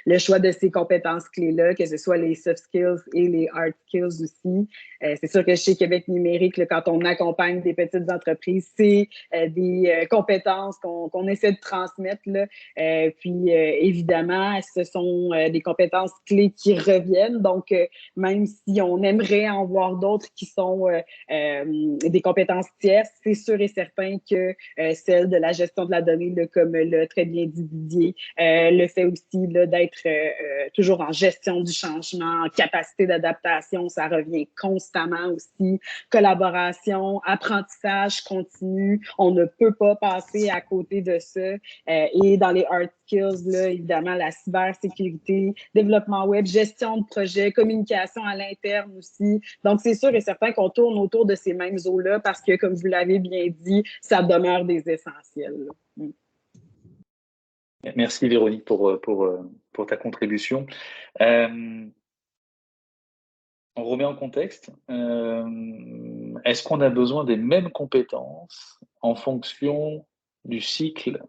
le choix de ces compétences clés-là, que ce soit les soft skills et les hard skills aussi. C'est sûr que chez Québec numérique, là, quand on accompagne des petites entreprises, c'est des compétences qu'on essaie de transmettre, là. Puis, évidemment, ce sont des compétences clés qui reviennent. Donc, même si on aimerait en voir d'autres qui sont des compétences tierces, c'est sûr et certain que celle de la gestion de la donnée, là, comme l'a très bien dit Didier, le fait aussi d'être toujours en gestion du changement, en capacité d'adaptation, ça revient constamment aussi. Collaboration, apprentissage continu, on ne peut pas passer à côté de ça. Et dans les hard skills, là, évidemment, la cybersécurité, développement web, gestion de projet, communication à l'interne aussi. Donc, c'est sûr et certain qu'on tourne autour de ces mêmes eaux-là parce que, comme vous l'avez bien dit, ça demeure des essentiels. Merci Véronique pour ta contribution. On remet en contexte. Est-ce qu'on a besoin des mêmes compétences en fonction du cycle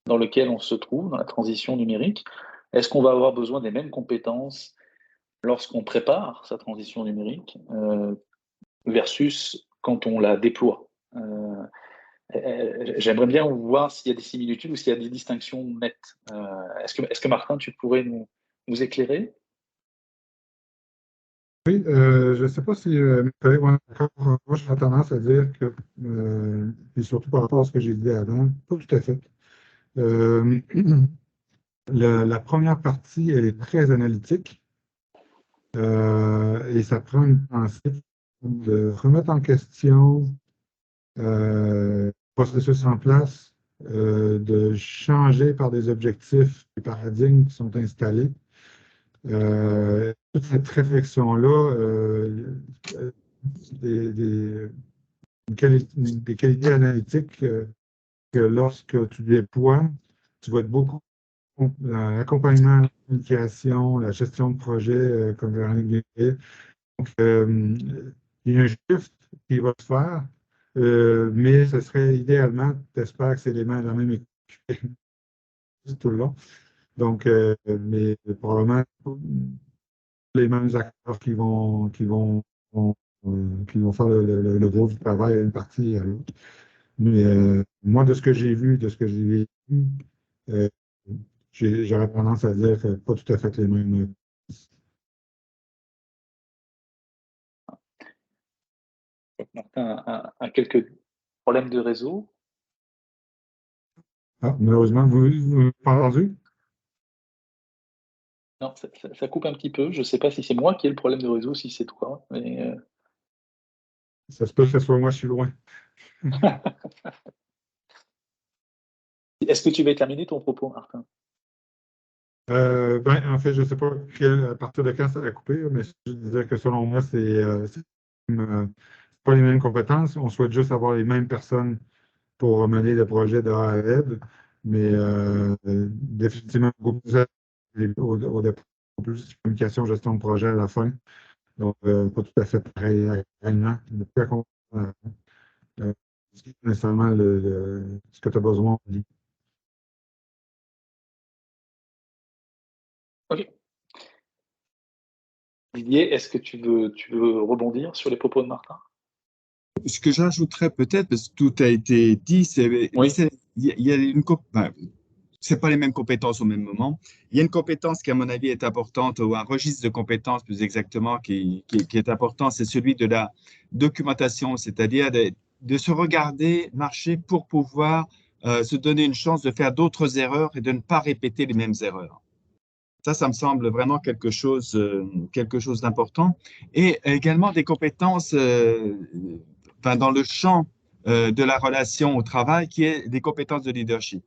dans lequel on se trouve, dans la transition numérique? Est-ce qu'on va avoir besoin des mêmes compétences lorsqu'on prépare sa transition numérique versus quand on la déploie? J'aimerais bien voir s'il y a des similitudes ou s'il y a des distinctions nettes. Est-ce que Martin, tu pourrais nous éclairer? Oui, je ne sais pas si mes collègues vont être d'accord. Moi, j'ai tendance à dire que, et surtout par rapport à ce que j'ai dit avant, pas tout à fait. La première partie, elle est très analytique et ça prend une pensée de remettre en question le processus en place, de changer par des objectifs, des paradigmes qui sont installés. Toute cette réflexion-là, des qualités analytiques que lorsque tu déploies, tu vas être beaucoup l'accompagnement, la communication, la gestion de projet, comme Véronique dit. Donc, il y a un shift qui va se faire, mais ce serait idéalement, j'espère que c'est la même équipe tout le long. Donc, mais probablement les mêmes acteurs qui vont faire le gros du travail à une partie et à l'autre. Mais moi, de ce que j'ai vu, de ce que j'ai vécu, j'aurais tendance à dire que pas tout à fait les mêmes. Martin a quelques problèmes de réseau. Ah, malheureusement, vous m'avez pas entendu? Non, ça coupe un petit peu. Je ne sais pas si c'est moi qui ai le problème de réseau, si c'est toi. Mais Ça se peut que ce soit moi, je suis loin. Est-ce que tu vas terminer ton propos, Martin? En fait, je ne sais pas à partir de quand ça a coupé, mais je disais que selon moi, c'est pas les mêmes compétences. On souhaite juste avoir les mêmes personnes pour mener le projet de A à Z, mais définitivement beaucoup plus au départ, plus de communication, gestion de projet à la fin. Donc, pas tout à fait pareil réellement. Nécessairement ce que tu as besoin. Ok. Didier, est-ce que tu veux rebondir sur les propos de Martin? Ce que j'ajouterais peut-être, parce que tout a été dit, Oui. il y a c'est pas les mêmes compétences au même moment. Il y a une compétence qui, à mon avis, est importante, ou un registre de compétences plus exactement, qui est important, c'est celui de la documentation, c'est-à-dire de se regarder marcher pour pouvoir se donner une chance de faire d'autres erreurs et de ne pas répéter les mêmes erreurs. Ça me semble vraiment quelque chose d'important. Et également des compétences dans le champ de la relation au travail, qui est des compétences de leadership.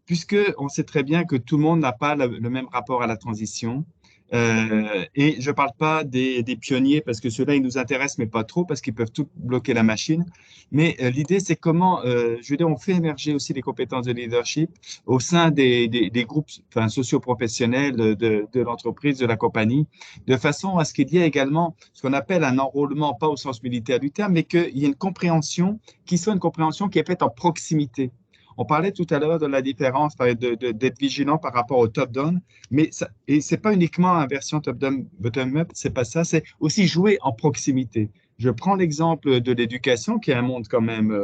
Puisqu'on sait très bien que tout le monde n'a pas le même rapport à la transition, Et je ne parle pas des pionniers parce que ceux-là, ils nous intéressent, mais pas trop parce qu'ils peuvent tout bloquer la machine. Mais l'idée, c'est comment, je veux dire, on fait émerger aussi les compétences de leadership au sein des groupes enfin, socio-professionnels de l'entreprise, de la compagnie, de façon à ce qu'il y ait également ce qu'on appelle un enrôlement, pas au sens militaire du terme, mais qu'il y ait une compréhension qui soit une compréhension qui est faite en proximité. On parlait tout à l'heure de la différence d'être vigilant par rapport au top-down, mais ce n'est pas uniquement une version top-down, bottom-up, c'est pas ça, c'est aussi jouer en proximité. Je prends l'exemple de l'éducation, qui est un monde quand même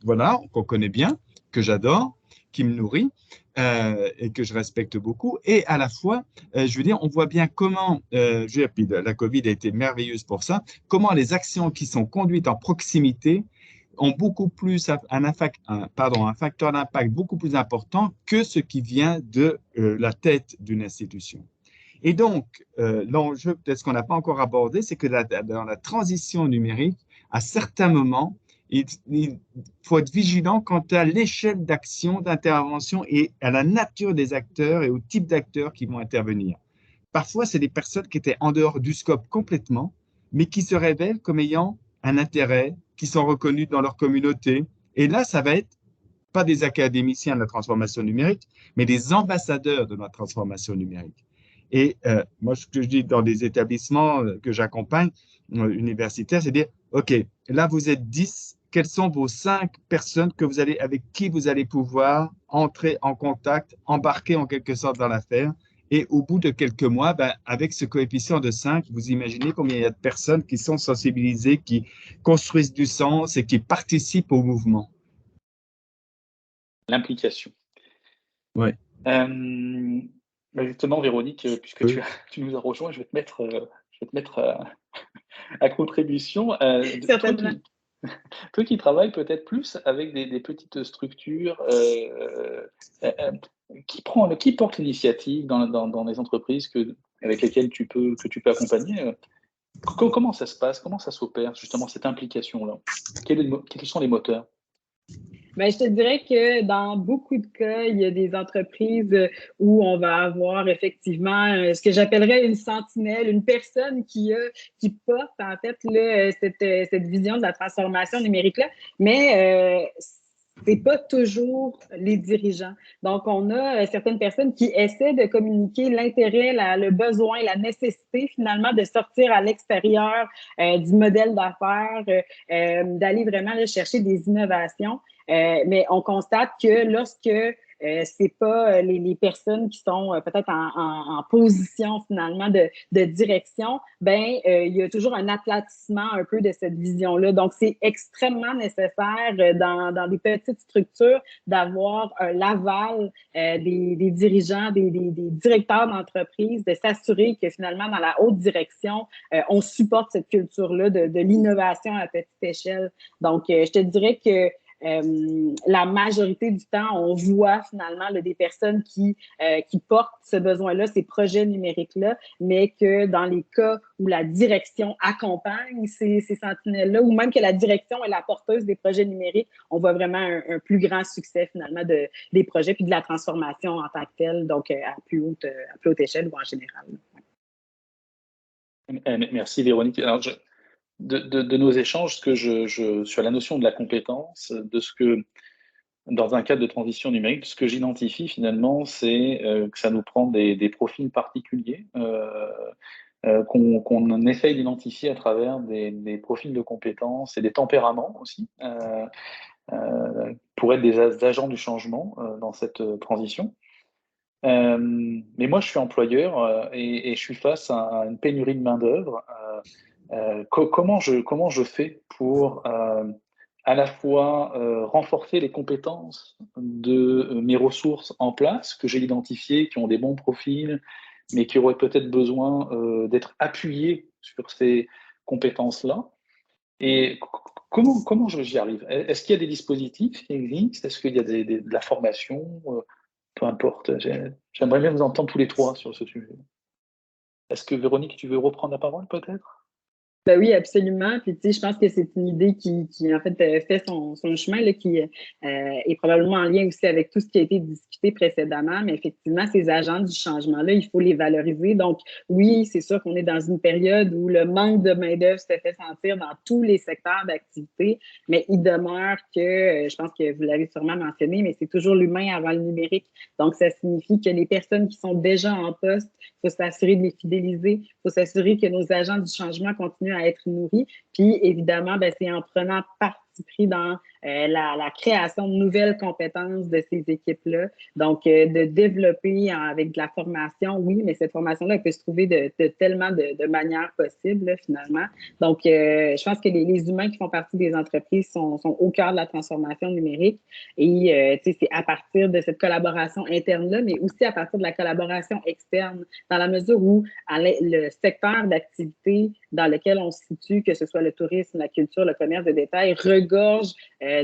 voilà, qu'on connaît bien, que j'adore, qui me nourrit et que je respecte beaucoup. Et à la fois, je veux dire, on voit bien comment, puis la COVID a été merveilleuse pour ça, comment les actions qui sont conduites en proximité ont beaucoup plus un facteur d'impact beaucoup plus important que ce qui vient de la tête d'une institution. Et donc, l'enjeu, peut-être ce qu'on n'a pas encore abordé, c'est que dans la transition numérique, à certains moments, il faut être vigilant quant à l'échelle d'action, d'intervention et à la nature des acteurs et au type d'acteurs qui vont intervenir. Parfois, c'est des personnes qui étaient en dehors du scope complètement, mais qui se révèlent comme ayant un intérêt, qui sont reconnus dans leur communauté. Et là, ça va être pas des académiciens de la transformation numérique, mais des ambassadeurs de la transformation numérique. Et moi, ce que je dis dans les établissements que j'accompagne, universitaires, c'est dire, OK, là, vous êtes 10, quelles sont vos 5 personnes avec qui vous allez pouvoir entrer en contact, embarquer en quelque sorte dans l'affaire. Et au bout de quelques mois, avec ce coefficient de 5, vous imaginez combien il y a de personnes qui sont sensibilisées, qui construisent du sens et qui participent au mouvement. L'implication. Oui. Justement, Véronique, puisque tu nous as rejoint, je vais te mettre à contribution. Certainement. Toi qui travailles peut-être plus avec des petites structures, qui porte l'initiative dans les entreprises avec lesquelles tu peux accompagner, comment ça se passe, comment ça s'opère justement cette implication-là? Quels sont les moteurs? Ben, je te dirais que dans beaucoup de cas, il y a des entreprises où on va avoir effectivement ce que j'appellerais une sentinelle, une personne qui porte en fait là, cette vision de la transformation numérique-là, mais c'est pas toujours les dirigeants. Donc, on a certaines personnes qui essaient de communiquer l'intérêt, le besoin, la nécessité finalement de sortir à l'extérieur du modèle d'affaires, d'aller vraiment là, chercher des innovations. Mais on constate que lorsque c'est pas les personnes qui sont peut-être en position finalement de direction, il y a toujours un aplatissement un peu de cette vision-là. Donc, c'est extrêmement nécessaire dans des petites structures d'avoir l'aval des dirigeants, des directeurs d'entreprise, de s'assurer que finalement, dans la haute direction, on supporte cette culture-là de l'innovation à petite échelle. Donc, je te dirais que la majorité du temps, on voit finalement là, des personnes qui portent ce besoin-là, ces projets numériques-là, mais que dans les cas où la direction accompagne ces sentinelles-là, ou même que la direction est la porteuse des projets numériques, on voit vraiment un plus grand succès finalement des projets puis de la transformation en tant que telle, donc à plus haute échelle ou en général. Merci Véronique. Alors, de nos échanges, sur la notion de la compétence, de ce que, dans un cadre de transition numérique, ce que j'identifie finalement, c'est que ça nous prend des profils particuliers qu'on essaye d'identifier à travers des profils de compétences et des tempéraments aussi, pour être des agents du changement dans cette transition. Mais moi, je suis employeur et je suis face à une pénurie de main-d'œuvre. Comment je fais pour à la fois renforcer les compétences de mes ressources en place, que j'ai identifiées, qui ont des bons profils, mais qui auraient peut-être besoin d'être appuyées sur ces compétences-là. Et comment j'y arrive? Est-ce qu'il y a des dispositifs qui existent? Est-ce qu'il y a de la formation? Peu importe. J'aimerais bien vous entendre tous les trois sur ce sujet. Est-ce que Véronique, tu veux reprendre la parole peut-être? Ben oui, absolument. Puis, tu sais, je pense que c'est une idée qui en fait, fait son chemin, là, qui est probablement en lien aussi avec tout ce qui a été discuté précédemment. Mais effectivement, ces agents du changement-là, il faut les valoriser. Donc, oui, c'est sûr qu'on est dans une période où le manque de main-d'œuvre se fait sentir dans tous les secteurs d'activité, mais il demeure que, je pense que vous l'avez sûrement mentionné, mais c'est toujours l'humain avant le numérique. Donc, ça signifie que les personnes qui sont déjà en poste, il faut s'assurer de les fidéliser, il faut s'assurer que nos agents du changement continuent à être nourris. Puis, évidemment, ben, c'est en prenant parti pris dans la création de nouvelles compétences de ces équipes-là. Donc, de développer avec de la formation, oui, mais cette formation-là, elle peut se trouver de tellement de manières possibles, là, finalement. Donc, je pense que les humains qui font partie des entreprises sont au cœur de la transformation numérique. Et, tu sais, c'est à partir de cette collaboration interne-là, mais aussi à partir de la collaboration externe, dans la mesure où le secteur d'activité dans lequel on se situe, que ce soit le tourisme, la culture, le commerce de détail, regorge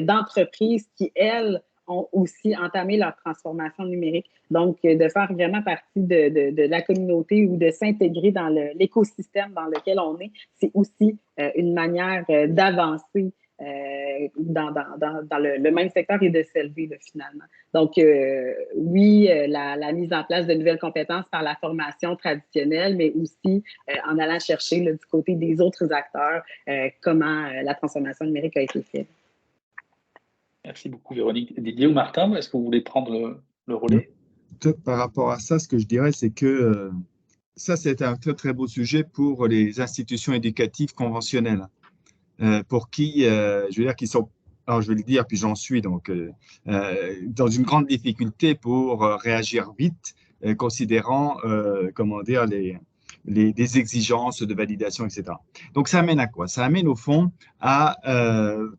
d'entreprises qui, elles, ont aussi entamé leur transformation numérique. Donc, de faire vraiment partie de la communauté ou de s'intégrer dans l'écosystème dans lequel on est, c'est aussi une manière d'avancer dans le même secteur et de s'élever finalement. Donc, oui, la mise en place de nouvelles compétences par la formation traditionnelle, mais aussi en allant chercher là, du côté des autres acteurs comment la transformation numérique a été faite. Merci beaucoup, Véronique. Didier ou Martin, est-ce que vous voulez prendre le relais? Par rapport à ça, ce que je dirais, c'est que ça, c'est un très, très beau sujet pour les institutions éducatives conventionnelles. Pour qui, je veux dire, qui sont, alors je vais le dire, puis j'en suis, donc, dans une grande difficulté pour réagir vite, considérant, comment dire, des exigences de validation, etc. Donc, ça amène à quoi? Ça amène au fond à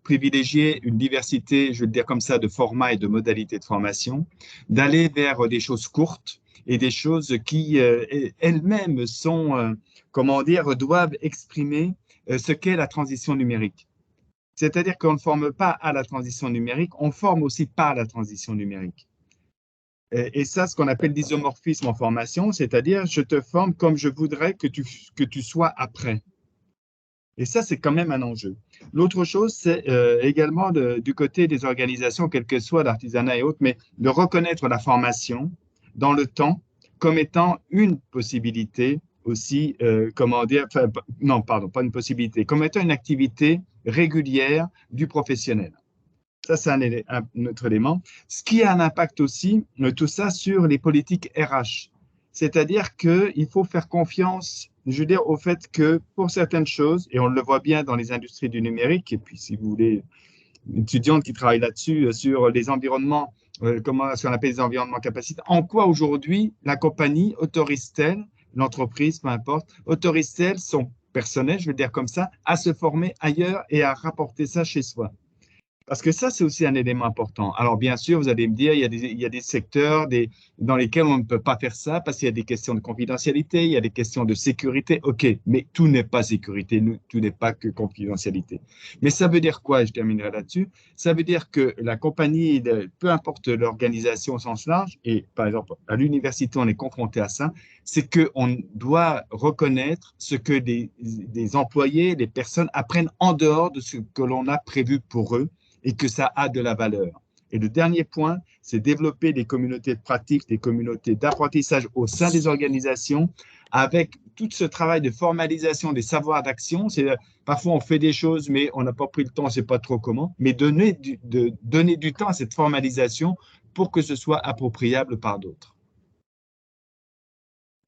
privilégier une diversité, je vais le dire comme ça, de formats et de modalités de formation, d'aller vers des choses courtes et des choses qui elles-mêmes sont, comment dire, doivent exprimer ce qu'est la transition numérique. C'est-à-dire qu'on ne forme pas à la transition numérique, on forme aussi par la transition numérique. Et ça, ce qu'on appelle l'isomorphisme en formation, c'est-à-dire je te forme comme je voudrais que tu sois après. Et ça, c'est quand même un enjeu. L'autre chose, c'est également du côté des organisations, quel que soit l'artisanat et autres, mais de reconnaître la formation dans le temps comme étant une possibilité aussi, comment dire, enfin, non, pardon, pas une possibilité, comme étant une activité régulière du professionnel. Ça, c'est un autre élément. Ce qui a un impact aussi, tout ça, sur les politiques RH. C'est-à-dire qu'il faut faire confiance, je veux dire, au fait que pour certaines choses, et on le voit bien dans les industries du numérique, et puis si vous voulez, une étudiante qui travaille là-dessus, sur les environnements, comment ce qu'on appelle les environnements capacitaires, en quoi aujourd'hui la compagnie autorise-t-elle, l'entreprise, peu importe, autorise-t-elle son personnel, je veux dire comme ça, à se former ailleurs et à rapporter ça chez soi? Parce que ça, c'est aussi un élément important. Alors, bien sûr, vous allez me dire, il y a des secteurs dans lesquels on ne peut pas faire ça parce qu'il y a des questions de confidentialité, il y a des questions de sécurité. OK, mais tout n'est pas sécurité, tout n'est pas que confidentialité. Mais ça veut dire quoi? Je terminerai là-dessus. Ça veut dire que la compagnie, peu importe l'organisation au sens large, et par exemple, à l'université, on est confronté à ça, c'est qu'on doit reconnaître ce que des employés, des personnes apprennent en dehors de ce que l'on a prévu pour eux, et que ça a de la valeur. Et le dernier point, c'est développer des communautés de pratique, des communautés d'apprentissage au sein des organisations, avec tout ce travail de formalisation des savoirs d'action. Parfois, on fait des choses, mais on n'a pas pris le temps, on ne sait pas trop comment, mais donner du temps à cette formalisation pour que ce soit appropriable par d'autres.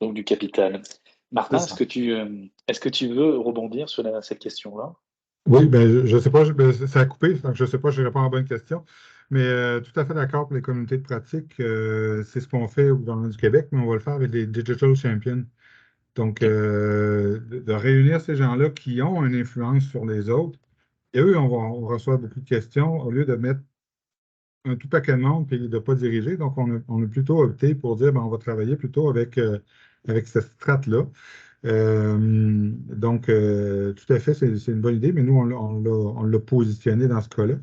Donc, du capital. Martin, est-ce que tu veux rebondir sur cette question-là? Oui, ben, je ne sais pas, ça a coupé, donc je ne sais pas, je réponds à la bonne question. Mais tout à fait d'accord pour les communautés de pratique. C'est ce qu'on fait dans le du Québec, mais on va le faire avec les Digital Champions. Donc, de réunir ces gens-là qui ont une influence sur les autres. Et eux, on reçoit beaucoup de questions au lieu de mettre un tout paquet de monde et de ne pas diriger. Donc, on a plutôt opté pour dire, ben, on va travailler plutôt avec cette strate-là. Donc, tout à fait, c'est une bonne idée, mais nous, on l'a positionné dans ce cas-là.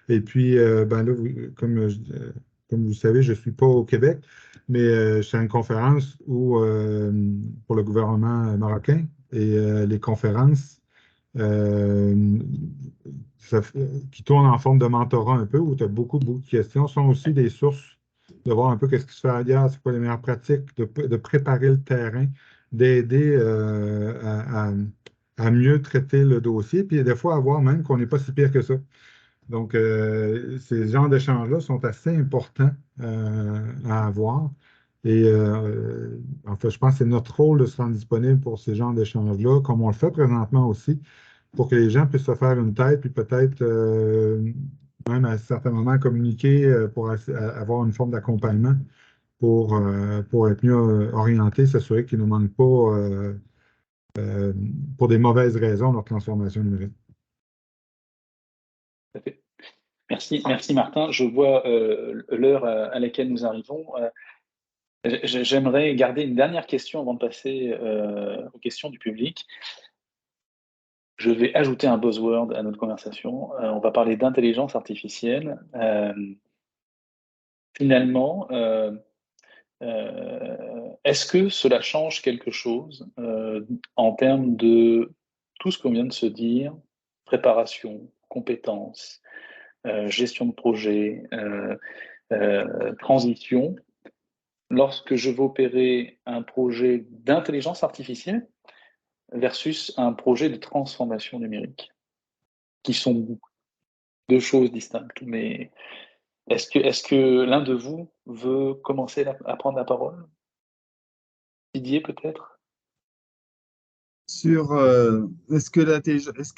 Et puis, ben là, comme vous savez, je ne suis pas au Québec, mais je suis à une conférence pour le gouvernement marocain. Et les conférences qui tournent en forme de mentorat un peu, où tu as beaucoup de questions, sont aussi des sources de voir un peu qu'est-ce qui se fait ailleurs, c'est quoi les meilleures pratiques, de préparer le terrain, d'aider à mieux traiter le dossier, puis des fois à voir même qu'on n'est pas si pire que ça. Donc, ces genres d'échanges-là sont assez importants à avoir. Et en fait, je pense que c'est notre rôle de se rendre disponible pour ces genres d'échanges-là, comme on le fait présentement aussi, pour que les gens puissent se faire une tête, puis peut-être même à certains moments communiquer pour avoir une forme d'accompagnement pour être mieux orientés, s'assurer qu'ils ne nous manquent pas pour des mauvaises raisons leur transformation numérique. Merci, merci Martin. Je vois l'heure à laquelle nous arrivons. J'aimerais garder une dernière question avant de passer aux questions du public. Je vais ajouter un buzzword à notre conversation. On va parler d'intelligence artificielle. Finalement, est-ce que cela change quelque chose en termes de tout ce qu'on vient de se dire, préparation, compétences, gestion de projet, transition, lorsque je veux opérer un projet d'intelligence artificielle versus un projet de transformation numérique, qui sont deux choses distinctes. Mais est-ce que l'un de vous veut commencer à prendre la parole? Didier, peut-être? Sur est-ce que l'intelligence,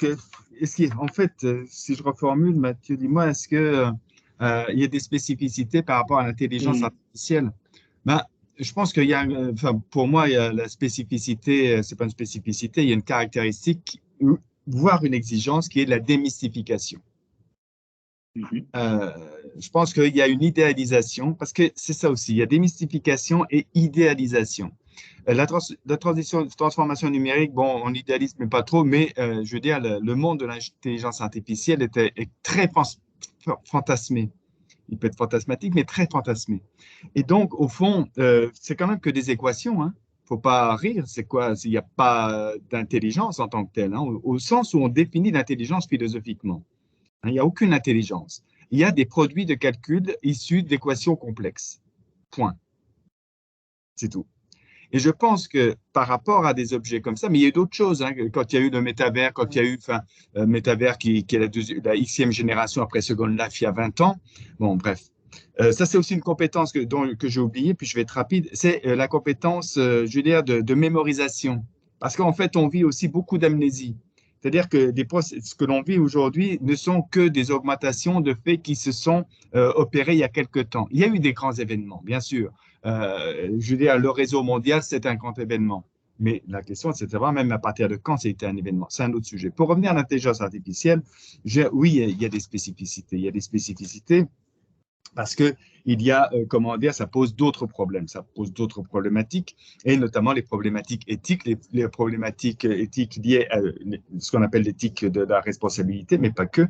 en fait, si je reformule, Mathieu, dis-moi, est-ce que il y a des spécificités par rapport à l'intelligence artificielle? Ben, je pense qu'il y a, enfin, pour moi, il y a la spécificité, c'est pas une spécificité, il y a une caractéristique, voire une exigence qui est de la démystification. Je pense qu'il y a une idéalisation, parce que c'est ça aussi, il y a démystification et idéalisation. La transformation numérique, bon, on idéalise, mais pas trop, mais je veux dire, le monde de l'intelligence artificielle est très fantasmé. Il peut être fantasmatique, mais très fantasmé. Et donc, au fond, c'est quand même que des équations, hein. Faut pas rire, c'est quoi? Il n'y a pas d'intelligence en tant que telle, hein, au sens où on définit l'intelligence philosophiquement. Il n'y a aucune intelligence. Il y a des produits de calcul issus d'équations complexes. Point. C'est tout. Et je pense que par rapport à des objets comme ça, mais il y a eu d'autres choses, hein, quand il y a eu le métavers, quand il y a eu métavers qui est la Xème génération après Second Life il y a 20 ans. Bon, bref. Ça, c'est aussi une compétence que j'ai oubliée, puis je vais être rapide. C'est la compétence, je veux dire, de mémorisation. Parce qu'en fait, on vit aussi beaucoup d'amnésie. C'est-à-dire que ce que l'on vit aujourd'hui ne sont que des augmentations de faits qui se sont opérés il y a quelque temps. Il y a eu des grands événements, bien sûr. Je veux dire, le réseau mondial, c'est un grand événement. Mais la question, c'est de savoir même à partir de quand c'était un événement. C'est un autre sujet. Pour revenir à l'intelligence artificielle, oui, il y a des spécificités. Il y a des spécificités parce que il y a, comment dire, ça pose d'autres problèmes, ça pose d'autres problématiques, et notamment les problématiques éthiques, les problématiques éthiques liées à ce qu'on appelle l'éthique de la responsabilité, mais pas que.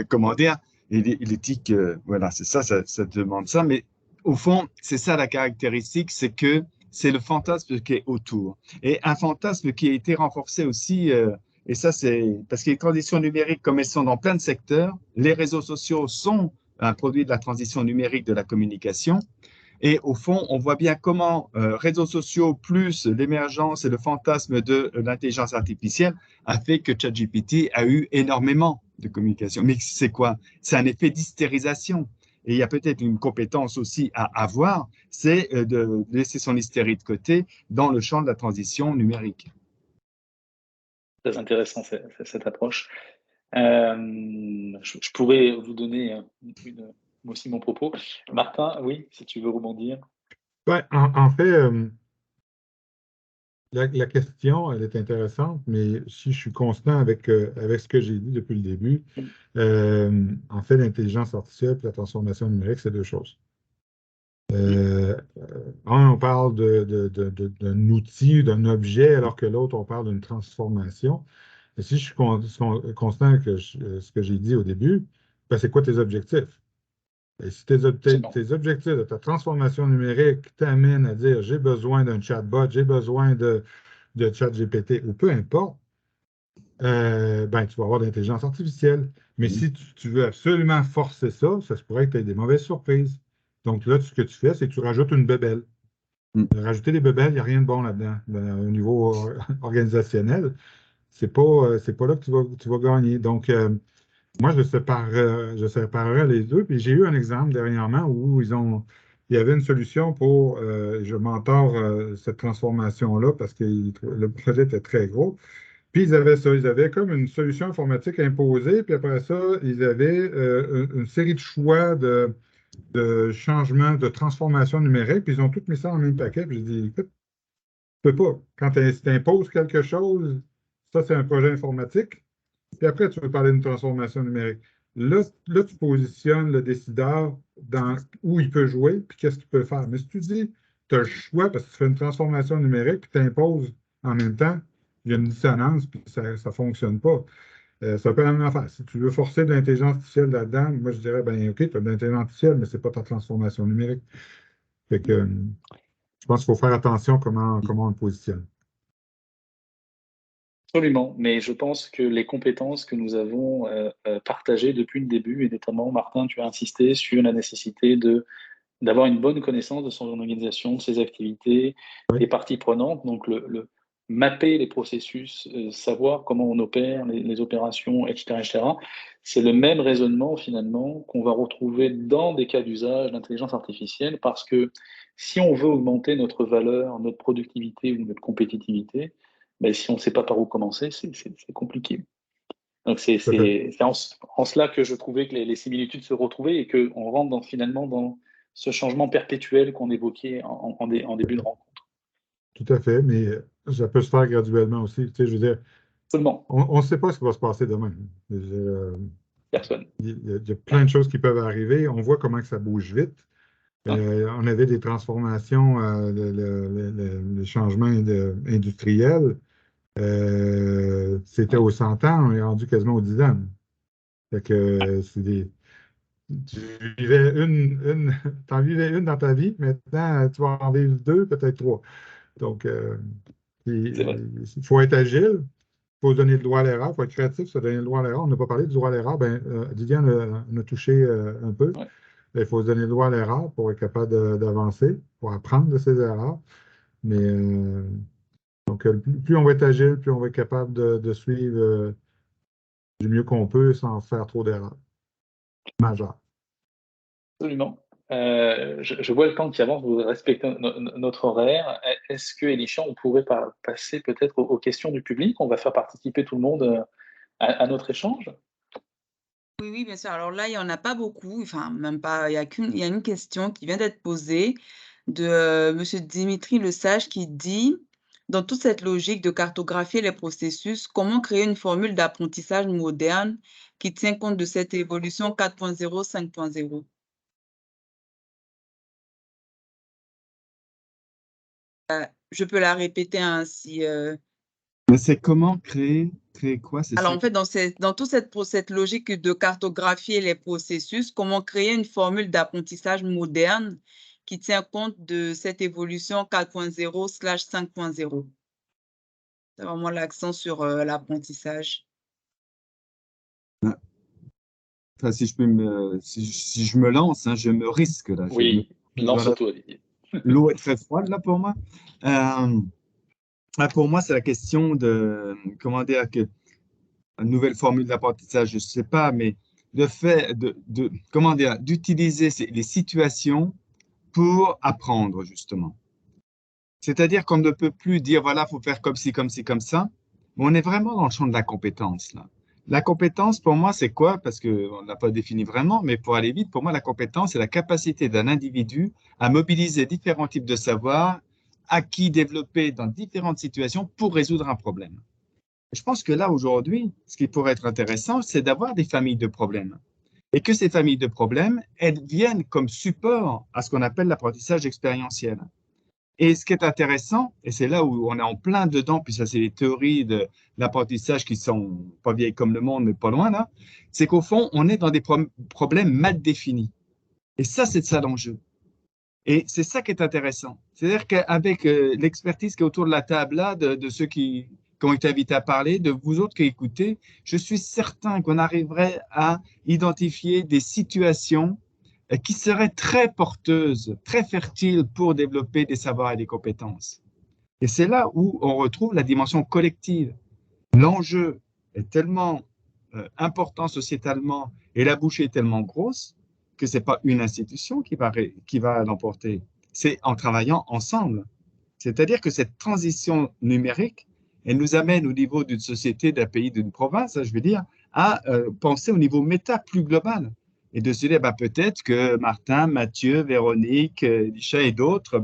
Comment dire, et l'éthique, voilà, c'est ça demande ça, mais au fond, c'est ça la caractéristique, c'est que c'est le fantasme qui est autour. Et un fantasme qui a été renforcé aussi, et ça c'est parce que les transitions numériques, comme elles sont dans plein de secteurs, les réseaux sociaux sont un produit de la transition numérique de la communication. Et au fond, on voit bien comment réseaux sociaux plus l'émergence et le fantasme de l'intelligence artificielle a fait que ChatGPT a eu énormément de communication. Mais c'est quoi? C'est un effet d'hystérisation. Et il y a peut-être une compétence aussi à avoir, c'est de laisser son hystérie de côté dans le champ de la transition numérique. Très intéressant cette approche. Je pourrais vous donner aussi mon propos. Martin, oui, si tu veux rebondir. Ouais, en fait, la question, elle est intéressante, mais si je suis constant avec ce que j'ai dit depuis le début, en fait, l'intelligence artificielle et la transformation numérique, c'est deux choses. On parle d'un outil, d'un objet, alors que l'autre, on parle d'une transformation. Et si je suis constant avec ce que j'ai dit au début, ben, c'est quoi tes objectifs? Et si tes objectifs de ta transformation numérique t'amènent à dire j'ai besoin d'un chatbot, j'ai besoin de ChatGPT, ou peu importe, Ben, tu vas avoir de l'intelligence artificielle. Mais si tu veux absolument forcer ça, ça se pourrait que tu aies des mauvaises surprises. Donc là, ce que tu fais, c'est que tu rajoutes une bébelle. Rajouter des bébelles, il n'y a rien de bon là-dedans. Au niveau organisationnel, c'est pas là que tu vas gagner. Donc, moi, je séparerais les deux. Puis j'ai eu un exemple dernièrement où il y avait une solution pour, je mentor cette transformation-là parce que le projet était très gros. Puis ils avaient ça, ils avaient comme une solution informatique imposée, puis après ça, ils avaient une série de choix de changements, de transformation numérique, puis ils ont tout mis ça dans le même paquet. Puis j'ai dit, écoute, tu peux pas. Quand tu imposes quelque chose, ça c'est un projet informatique, puis après tu veux parler d'une transformation numérique. Là, tu positionnes le décideur dans où il peut jouer, puis qu'est-ce qu'il peut faire. Mais si tu dis, tu as le choix parce que tu fais une transformation numérique, puis tu imposes en même temps, il y a une dissonance, puis ça ne fonctionne pas. C'est un peu la même affaire. Si tu veux forcer de l'intelligence artificielle là-dedans, moi je dirais, ben OK, tu as de l'intelligence artificielle, mais ce n'est pas ta transformation numérique. Fait que, je pense qu'il faut faire attention comment on le positionne. Absolument, mais je pense que les compétences que nous avons partagées depuis le début, et notamment, Martin, tu as insisté sur la nécessité d'avoir une bonne connaissance de son organisation, de ses activités, des parties prenantes, donc mapper les processus, savoir comment on opère, les opérations, etc. C'est le même raisonnement finalement qu'on va retrouver dans des cas d'usage d'intelligence artificielle, parce que si on veut augmenter notre valeur, notre productivité ou notre compétitivité, ben, si on ne sait pas par où commencer, c'est compliqué. Donc c'est en cela que je trouvais que les similitudes se retrouvaient et qu'on rentre finalement dans ce changement perpétuel qu'on évoquait en début de rencontre. Tout à fait, mais ça peut se faire graduellement aussi. Tu sais, je veux dire, Seulement, on ne sait pas ce qui va se passer demain. Je veux dire, personne. il y a plein de choses qui peuvent arriver. On voit comment que ça bouge vite. On avait des transformations, les changements industriels. C'était aux 100 ans, on est rendu quasiment aux 10 ans. Fait que t'en vivais une dans ta vie, maintenant tu vas en vivre deux, peut-être trois. Donc, il faut être agile, il faut donner le droit à l'erreur, il faut être créatif, se donner le droit à l'erreur. On n'a pas parlé du droit à l'erreur, Didier en a touché un peu. Ouais. Il faut se donner le droit à l'erreur pour être capable d'avancer, pour apprendre de ses erreurs. Mais donc, plus on va être agile, plus on va être capable de suivre du mieux qu'on peut sans faire trop d'erreurs majeures. Absolument. Je vois le temps qui avance, vous respectez notre horaire. Est-ce que, Elisha, on pourrait passer peut-être aux questions du public? On va faire participer tout le monde à notre échange. Oui, bien sûr. Alors là, il n'y en a pas beaucoup, enfin, même pas, il y a une question qui vient d'être posée de M. Dimitri Lesage qui dit, dans toute cette logique de cartographier les processus, comment créer une formule d'apprentissage moderne qui tient compte de cette évolution 4.0, 5.0? Je peux la répéter ainsi. Mais c'est comment créer quoi? Alors, en fait, dans toute cette logique de cartographier les processus, comment créer une formule d'apprentissage moderne qui tient compte de cette évolution 4.0/5.0? C'est vraiment l'accent sur l'apprentissage. Enfin, si je me lance, hein, je me risque là. Oui, lance-toi, Olivier. L'eau est très froide là pour moi. Pour moi, c'est la question de, comment dire, une nouvelle formule d'apprentissage, je ne sais pas, mais le fait comment dire, d'utiliser les situations pour apprendre, justement. C'est-à-dire qu'on ne peut plus dire, voilà, il faut faire comme ci, comme ci, comme ça, mais on est vraiment dans le champ de la compétence, là. La compétence, pour moi, c'est quoi? Parce qu'on ne l'a pas défini vraiment, mais pour aller vite, pour moi, la compétence, c'est la capacité d'un individu à mobiliser différents types de savoirs acquis, développés dans différentes situations pour résoudre un problème. Je pense que là, aujourd'hui, ce qui pourrait être intéressant, c'est d'avoir des familles de problèmes. Et que ces familles de problèmes, elles viennent comme support à ce qu'on appelle l'apprentissage expérientiel. Et ce qui est intéressant, et c'est là où on est en plein dedans, puis ça, c'est les théories de l'apprentissage qui sont pas vieilles comme le monde, mais pas loin là, c'est qu'au fond, on est dans des problèmes mal définis. Et ça, c'est ça l'enjeu. Et c'est ça qui est intéressant. C'est-à-dire qu'avec l'expertise qui est autour de la table là, de ceux qui qui ont été invités à parler, de vous autres qui écoutez. Je suis certain qu'on arriverait à identifier des situations qui seraient très porteuses, très fertiles pour développer des savoirs et des compétences. Et c'est là où on retrouve la dimension collective. L'enjeu est tellement important sociétalement et la bouchée est tellement grosse que ce n'est pas une institution qui va l'emporter. C'est en travaillant ensemble. C'est-à-dire que cette transition numérique, elle nous amène au niveau d'une société, d'un pays, d'une province, je veux dire, à penser au niveau méta plus global. Et de se dire, peut-être que Martin, Mathieu, Véronique, Elisha et d'autres,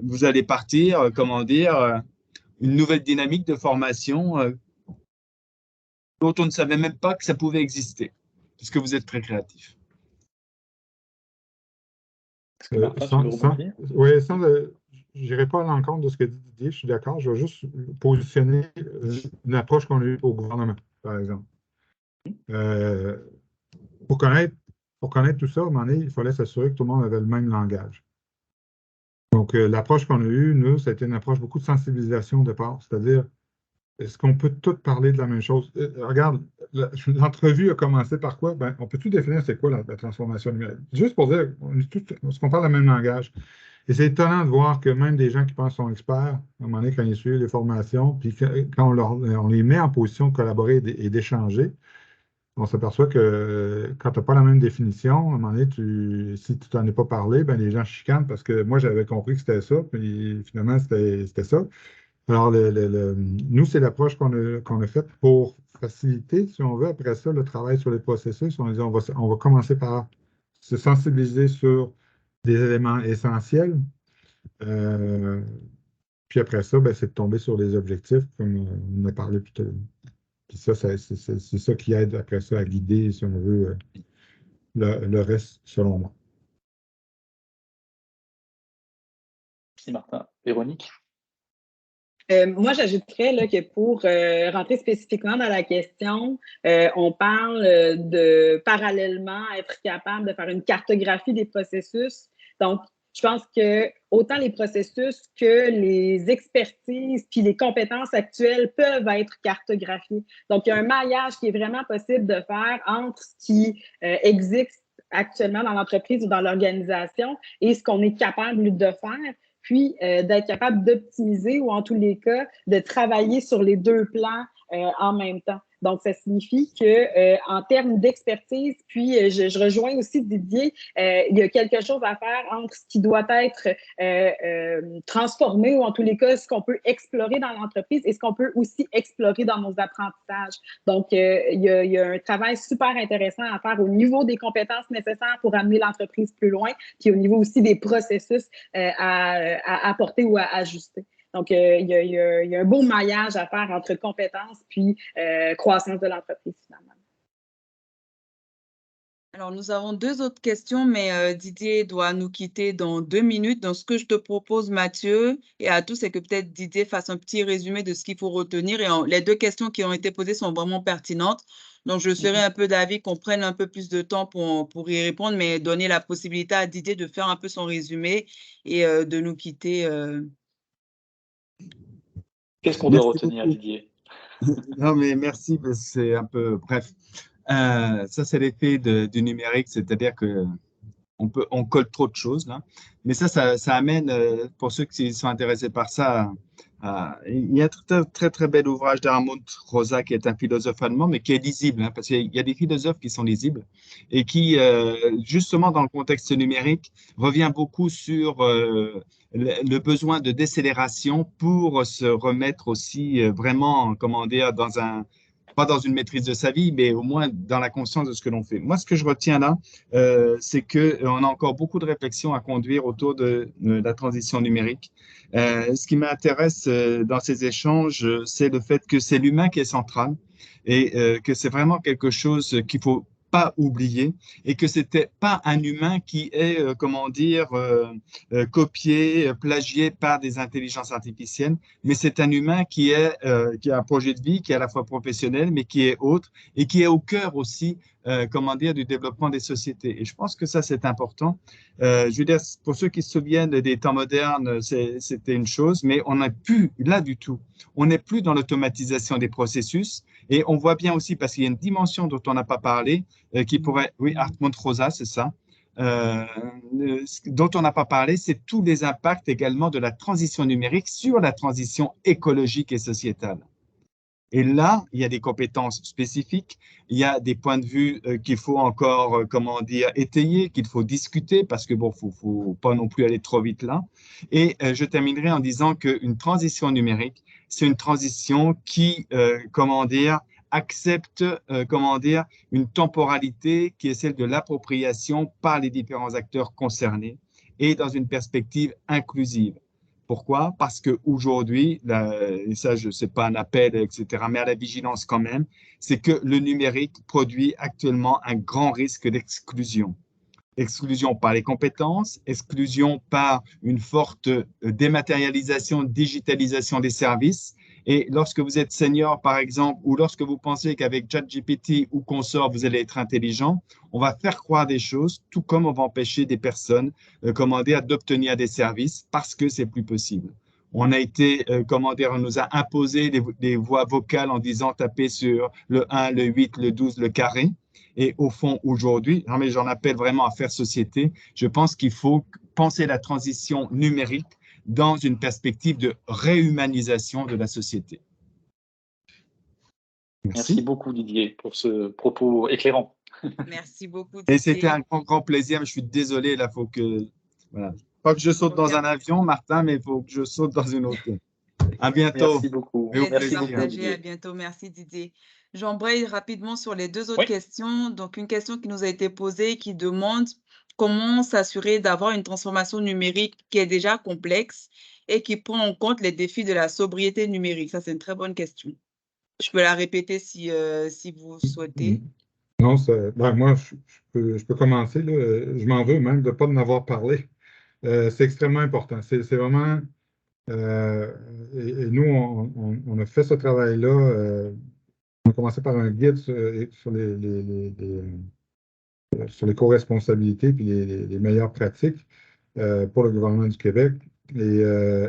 vous allez partir, une nouvelle dynamique de formation dont on ne savait même pas que ça pouvait exister, puisque vous êtes très créatifs. Oui, je n'irai pas à l'encontre de ce que dit Didier, je suis d'accord. Je vais juste positionner une approche qu'on a eue au gouvernement, par exemple. Pour connaître tout ça, à un moment donné, il fallait s'assurer que tout le monde avait le même langage. Donc, l'approche qu'on a eue, nous, c'était une approche beaucoup de sensibilisation au départ, c'est-à-dire, est-ce qu'on peut tous parler de la même chose? Regarde, l'entrevue a commencé par quoi? On peut tout définir c'est quoi la transformation numérique. Juste pour dire, est-ce qu'on parle le même langage? Et c'est étonnant de voir que même des gens qui pensent sont experts, à un moment donné, quand ils suivent les formations, puis quand on les met en position de collaborer et d'échanger, on s'aperçoit que quand tu n'as pas la même définition, à un moment donné, si tu t'en es pas parlé, les gens chicanent parce que moi, j'avais compris que c'était ça, puis finalement, c'était ça. Alors, nous, c'est l'approche qu'on a faite pour faciliter, si on veut, après ça, le travail sur les processus. On a dit, on va commencer par se sensibiliser sur des éléments essentiels. Puis après ça, c'est de tomber sur les objectifs, comme on a parlé plus tôt. Puis ça, c'est ça qui aide après ça à guider, si on veut, le reste, selon moi. Merci Martin. Véronique? Moi, j'ajouterais là, que pour rentrer spécifiquement dans la question, on parle de parallèlement être capable de faire une cartographie des processus. Donc, je pense que autant les processus que les expertises puis les compétences actuelles peuvent être cartographiées. Donc, il y a un maillage qui est vraiment possible de faire entre ce qui existe actuellement dans l'entreprise ou dans l'organisation et ce qu'on est capable de faire, puis d'être capable d'optimiser ou en tous les cas de travailler sur les deux plans en même temps. Donc, ça signifie que en termes d'expertise, puis je rejoins aussi Didier, il y a quelque chose à faire entre ce qui doit être transformé ou en tous les cas ce qu'on peut explorer dans l'entreprise et ce qu'on peut aussi explorer dans nos apprentissages. Donc, il y a un travail super intéressant à faire au niveau des compétences nécessaires pour amener l'entreprise plus loin, puis au niveau aussi des processus à apporter ou à ajuster. Donc, il y a un beau maillage à faire entre compétences puis croissance de l'entreprise, finalement. Alors, nous avons 2 autres questions, mais Didier doit nous quitter dans 2 minutes. Donc, ce que je te propose, Mathieu, et à tous, c'est que peut-être Didier fasse un petit résumé de ce qu'il faut retenir. Et les 2 questions qui ont été posées sont vraiment pertinentes. Donc, je serais un peu d'avis qu'on prenne un peu plus de temps pour y répondre, mais donner la possibilité à Didier de faire un peu son résumé et de nous quitter. Qu'est-ce qu'on doit retenir, Didier? Non, mais merci, c'est un peu bref. Ça, c'est l'effet du numérique, c'est-à-dire que on colle trop de choses là. Mais ça amène, pour ceux qui sont intéressés par ça, il y a un très, très bel ouvrage d'Armand Rosa qui est un philosophe allemand, mais qui est lisible, hein, parce qu'il y a des philosophes qui sont lisibles et qui, justement, dans le contexte numérique, revient beaucoup sur le besoin de décélération pour se remettre aussi vraiment, comment dire, pas dans une maîtrise de sa vie, mais au moins dans la conscience de ce que l'on fait. Moi, ce que je retiens là, c'est qu'on a encore beaucoup de réflexions à conduire autour de la transition numérique. Ce qui m'intéresse dans ces échanges, c'est le fait que c'est l'humain qui est central et que c'est vraiment quelque chose qu'il faut pas oublié et que c'était pas un humain qui est, copié, plagié par des intelligences artificielles, mais c'est un humain qui a un projet de vie, qui est à la fois professionnel, mais qui est autre et qui est au cœur aussi, du développement des sociétés. Et je pense que ça, c'est important. Je veux dire, pour ceux qui se souviennent des temps modernes, c'était une chose, mais on n'est plus là du tout. On n'est plus dans l'automatisation des processus. Et on voit bien aussi, parce qu'il y a une dimension dont on n'a pas parlé, qui pourrait, oui, Hartmut Rosa, c'est ça, dont on n'a pas parlé, c'est tous les impacts également de la transition numérique sur la transition écologique et sociétale. Et là, il y a des compétences spécifiques, il y a des points de vue qu'il faut encore, étayer, qu'il faut discuter, parce que bon, faut pas non plus aller trop vite là. Et je terminerai en disant qu'une transition numérique, c'est une transition qui, accepte, une temporalité qui est celle de l'appropriation par les différents acteurs concernés et dans une perspective inclusive. Pourquoi? Parce qu'aujourd'hui, et ça, je sais pas un appel, etc., mais à la vigilance quand même, c'est que le numérique produit actuellement un grand risque d'exclusion. Exclusion par les compétences, exclusion par une forte dématérialisation, digitalisation des services. Et lorsque vous êtes senior, par exemple, ou lorsque vous pensez qu'avec ChatGPT ou consort, vous allez être intelligent, on va faire croire des choses, tout comme on va empêcher des personnes, d'obtenir des services parce que c'est plus possible. On a été, on nous a imposé des voix vocales en disant tapez sur le 1, le 8, le 12, le carré. Et au fond, aujourd'hui, j'en appelle vraiment à faire société. Je pense qu'il faut penser la transition numérique dans une perspective de réhumanisation de la société. Merci beaucoup, Didier, pour ce propos éclairant. Merci beaucoup, Didier. Et c'était un grand plaisir, mais je suis désolé, là, faut que... Voilà. Pas que je saute dans un avion, Martin, mais il faut que je saute dans une autre. À bientôt. Merci beaucoup. Merci partagé. À bientôt. Merci, Didier. J'embraye rapidement sur les deux autres questions. Donc, une question qui nous a été posée qui demande comment s'assurer d'avoir une transformation numérique qui est déjà complexe et qui prend en compte les défis de la sobriété numérique. Ça, c'est une très bonne question. Je peux la répéter si vous souhaitez. Non, moi, je peux commencer. Là. Je m'en veux même de ne pas en avoir parlé. C'est extrêmement important. C'est vraiment... et nous, on a fait ce travail-là. On a commencé par un guide sur les co-responsabilités puis les meilleures pratiques pour le gouvernement du Québec. Et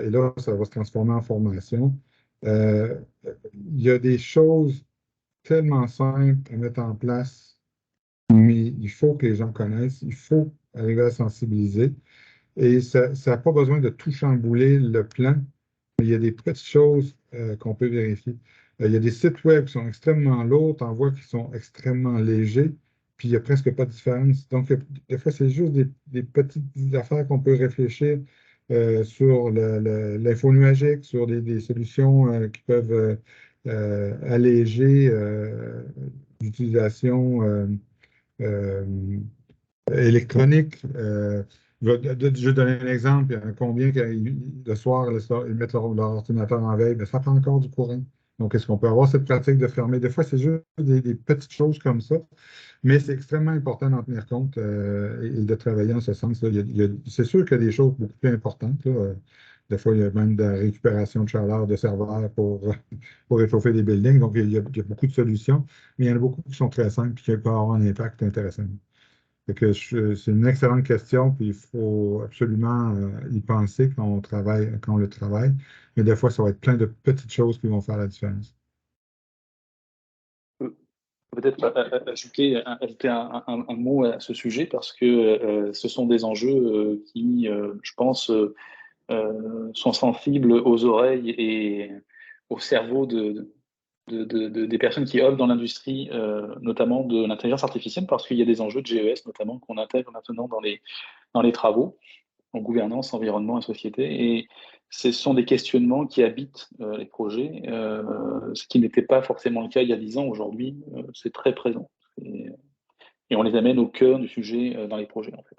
là, ça va se transformer en formation. Il y a des choses tellement simples à mettre en place, mais il faut que les gens connaissent, il faut arriver à sensibiliser. Et ça n'a pas besoin de tout chambouler le plan, mais il y a des petites choses qu'on peut vérifier. Il y a des sites web qui sont extrêmement lourds, on voit qu'ils sont extrêmement légers, puis il n'y a presque pas de différence. Donc, des fois, c'est juste des petites affaires qu'on peut réfléchir sur l'info nuagique, sur des solutions qui peuvent alléger l'utilisation électronique. Je vais donner un exemple. Combien le soir, ils mettent leur ordinateur en veille, mais ça prend encore du courant. Donc, est-ce qu'on peut avoir cette pratique de fermer? Des fois, c'est juste des petites choses comme ça, mais c'est extrêmement important d'en tenir compte et de travailler en ce sens. C'est sûr qu'il y a des choses beaucoup plus importantes. Là. Des fois, il y a même de la récupération de chaleur de serveurs pour réchauffer des buildings. Donc, il y a beaucoup de solutions, mais il y en a beaucoup qui sont très simples et qui peuvent avoir un impact intéressant. C'est une excellente question, puis il faut absolument y penser quand on le travaille. Mais des fois, ça va être plein de petites choses qui vont faire la différence. Peut-être ajouter un mot à ce sujet parce que ce sont des enjeux qui, je pense, sont sensibles aux oreilles et au cerveau des personnes qui œuvrent dans l'industrie, notamment de l'intelligence artificielle, parce qu'il y a des enjeux de GES, notamment, qu'on intègre maintenant dans les travaux, en gouvernance, environnement et société. Et ce sont des questionnements qui habitent les projets, ce qui n'était pas forcément le cas il y a 10 ans. Aujourd'hui, c'est très présent. Et on les amène au cœur du sujet dans les projets, en fait.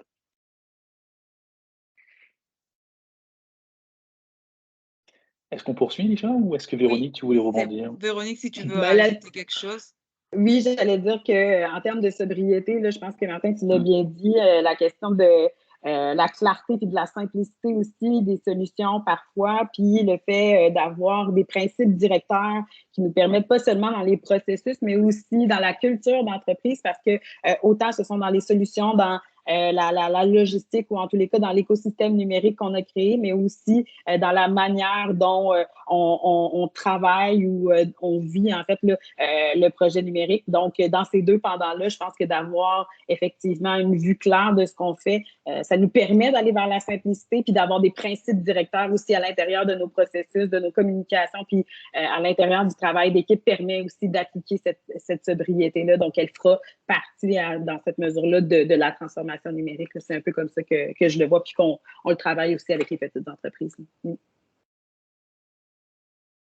Est-ce qu'on poursuit déjà ou est-ce que Véronique, tu voulais rebondir? Véronique, si tu veux ajouter quelque chose. Oui, j'allais dire qu'en termes de sobriété, là, je pense que Martin, tu l'as bien dit, la question de la clarté puis de la simplicité aussi des solutions parfois, puis le fait d'avoir des principes directeurs qui nous permettent pas seulement dans les processus, mais aussi dans la culture d'entreprise, parce que autant ce sont dans les solutions, dans la logistique ou en tous les cas dans l'écosystème numérique qu'on a créé, mais aussi dans la manière dont on travaille ou on vit en fait le projet numérique. Donc, dans ces deux pendants-là, je pense que d'avoir effectivement une vue claire de ce qu'on fait, ça nous permet d'aller vers la simplicité puis d'avoir des principes directeurs aussi à l'intérieur de nos processus, de nos communications, puis à l'intérieur du travail d'équipe permet aussi d'appliquer cette sobriété-là. Donc, elle fera partie dans cette mesure-là de la transformation numérique. C'est un peu comme ça que je le vois, puis qu'on le travaille aussi avec les petites entreprises.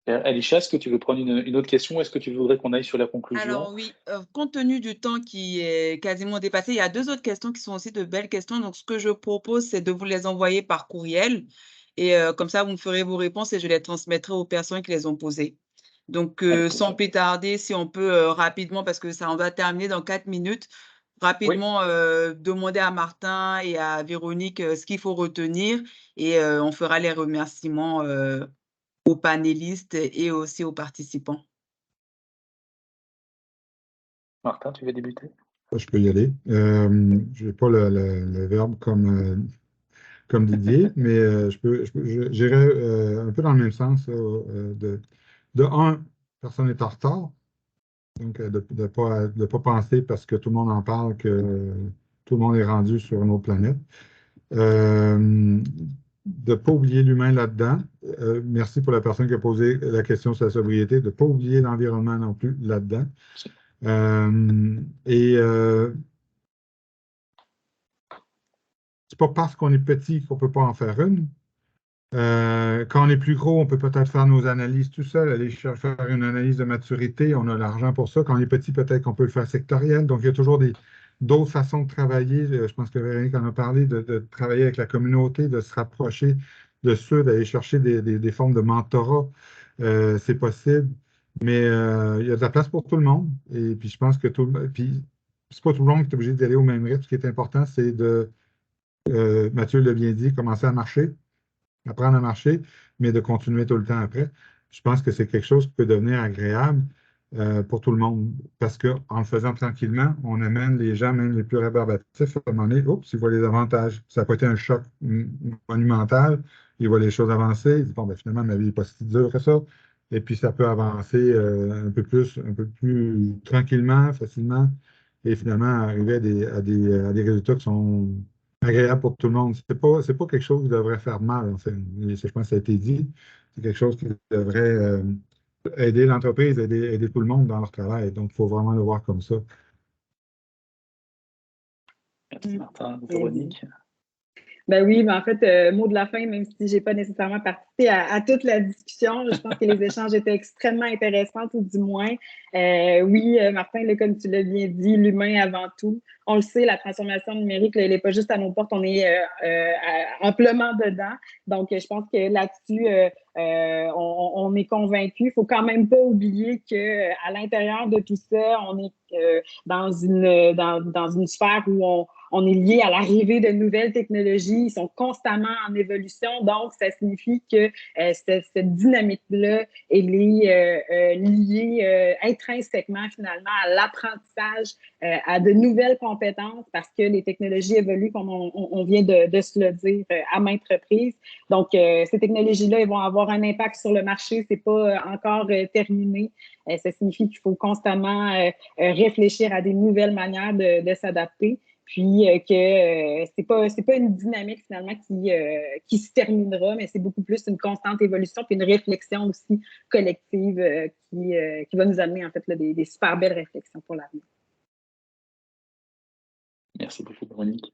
Alisha, est-ce que tu veux prendre une autre question ou est-ce que tu voudrais qu'on aille sur la conclusion? Alors oui, compte tenu du temps qui est quasiment dépassé, il y a 2 autres questions qui sont aussi de belles questions. Donc ce que je propose, c'est de vous les envoyer par courriel et comme ça, vous me ferez vos réponses et je les transmettrai aux personnes qui les ont posées. Donc sans plus tarder, si on peut rapidement, parce que ça on va terminer dans 4 minutes, rapidement demander à Martin et à Véronique ce qu'il faut retenir et on fera les remerciements aux panélistes et aussi aux participants. Martin, tu veux débuter? Je peux y aller. Je n'ai pas le verbe comme Didier, mais j'irai un peu dans le même sens. De un, personne n'est en retard. Donc, de ne pas penser parce que tout le monde en parle que tout le monde est rendu sur une autre planète. De ne pas oublier l'humain là-dedans. Merci pour la personne qui a posé la question sur la sobriété. De ne pas oublier l'environnement non plus là-dedans. C'est pas parce qu'on est petit qu'on ne peut pas en faire une. Quand on est plus gros, on peut peut-être faire nos analyses tout seul, aller faire une analyse de maturité. On a l'argent pour ça. Quand on est petit, peut-être qu'on peut le faire sectoriel. Donc, il y a toujours d'autres façons de travailler. Je pense que Véronique en a parlé, de travailler avec la communauté, de se rapprocher de ceux, d'aller chercher des formes de mentorat. C'est possible. Mais il y a de la place pour tout le monde. Et puis, je pense que puis, c'est pas tout le monde qui est obligé d'aller au même rythme. Ce qui est important, c'est Mathieu l'a bien dit, commencer à marcher, apprendre à marcher, mais de continuer tout le temps après. Je pense que c'est quelque chose qui peut devenir agréable pour tout le monde. Parce qu'en le faisant tranquillement, on amène les gens, même les plus rébarbatifs, à un moment donné, oups, ils voient les avantages. Ça n'a pas été un choc monumental. Ils voient les choses avancer. Ils disent, bon, ben, finalement, ma vie n'est pas si dure que ça. Et puis, ça peut avancer un peu plus tranquillement, facilement, et finalement arriver à des résultats qui sont agréable pour tout le monde. C'est pas quelque chose qui devrait faire mal, en fait. Je pense que ça a été dit. C'est quelque chose qui devrait aider l'entreprise, aider tout le monde dans leur travail. Donc, il faut vraiment le voir comme ça. Merci Martin. Véronique? Ben oui, mais en fait, mot de la fin, même si je n'ai pas nécessairement participé à toute la discussion, je pense que les échanges étaient extrêmement intéressants, tout du moins. Oui, Martin, là, comme tu l'as bien dit, l'humain avant tout. On le sait, la transformation numérique, là, elle n'est pas juste à nos portes, on est amplement dedans. Donc, je pense que là-dessus, on est convaincu. Il ne faut quand même pas oublier qu'à l'intérieur de tout ça, on est dans une sphère où on est lié à l'arrivée de nouvelles technologies, ils sont constamment en évolution, donc ça signifie que cette dynamique-là, elle est liée intrinsèquement finalement à l'apprentissage, à de nouvelles compétences parce que les technologies évoluent, comme on vient de se le dire à maintes reprises. Donc, ces technologies-là, elles vont avoir un impact sur le marché, c'est pas encore terminé. Ça signifie qu'il faut constamment réfléchir à des nouvelles manières de s'adapter. Puis que c'est pas une dynamique finalement qui se terminera, mais c'est beaucoup plus une constante évolution puis une réflexion aussi collective qui va nous amener en fait là, des super belles réflexions pour l'avenir. Merci beaucoup, Véronique.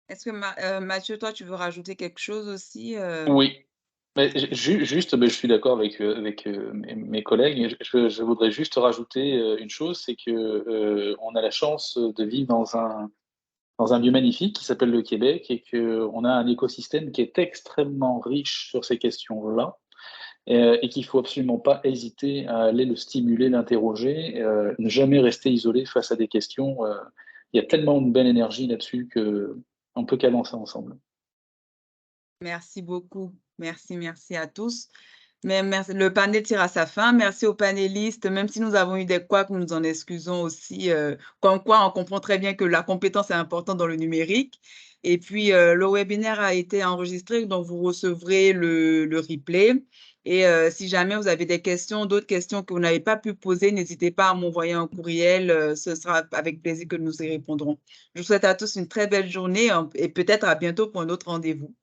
Est-ce que Mathieu, toi, tu veux rajouter quelque chose aussi Oui. Mais juste, je suis d'accord avec mes collègues. Je voudrais juste rajouter une chose, c'est que on a la chance de vivre dans un lieu magnifique qui s'appelle le Québec et qu'on a un écosystème qui est extrêmement riche sur ces questions-là. et qu'il ne faut absolument pas hésiter à aller le stimuler, l'interroger, ne jamais rester isolé face à des questions. Il y a tellement de belle énergie là-dessus qu'on ne peut qu'avancer ensemble. Merci beaucoup. Merci à tous. Mais merci, le panel tire à sa fin. Merci aux panélistes. Même si nous avons eu des couacs, nous nous en excusons aussi. Comme quoi, on comprend très bien que la compétence est importante dans le numérique. Et puis, le webinaire a été enregistré, donc vous recevrez le replay. Et si jamais vous avez des questions, d'autres questions que vous n'avez pas pu poser, n'hésitez pas à m'envoyer un courriel. Ce sera avec plaisir que nous y répondrons. Je vous souhaite à tous une très belle journée et peut-être à bientôt pour un autre rendez-vous.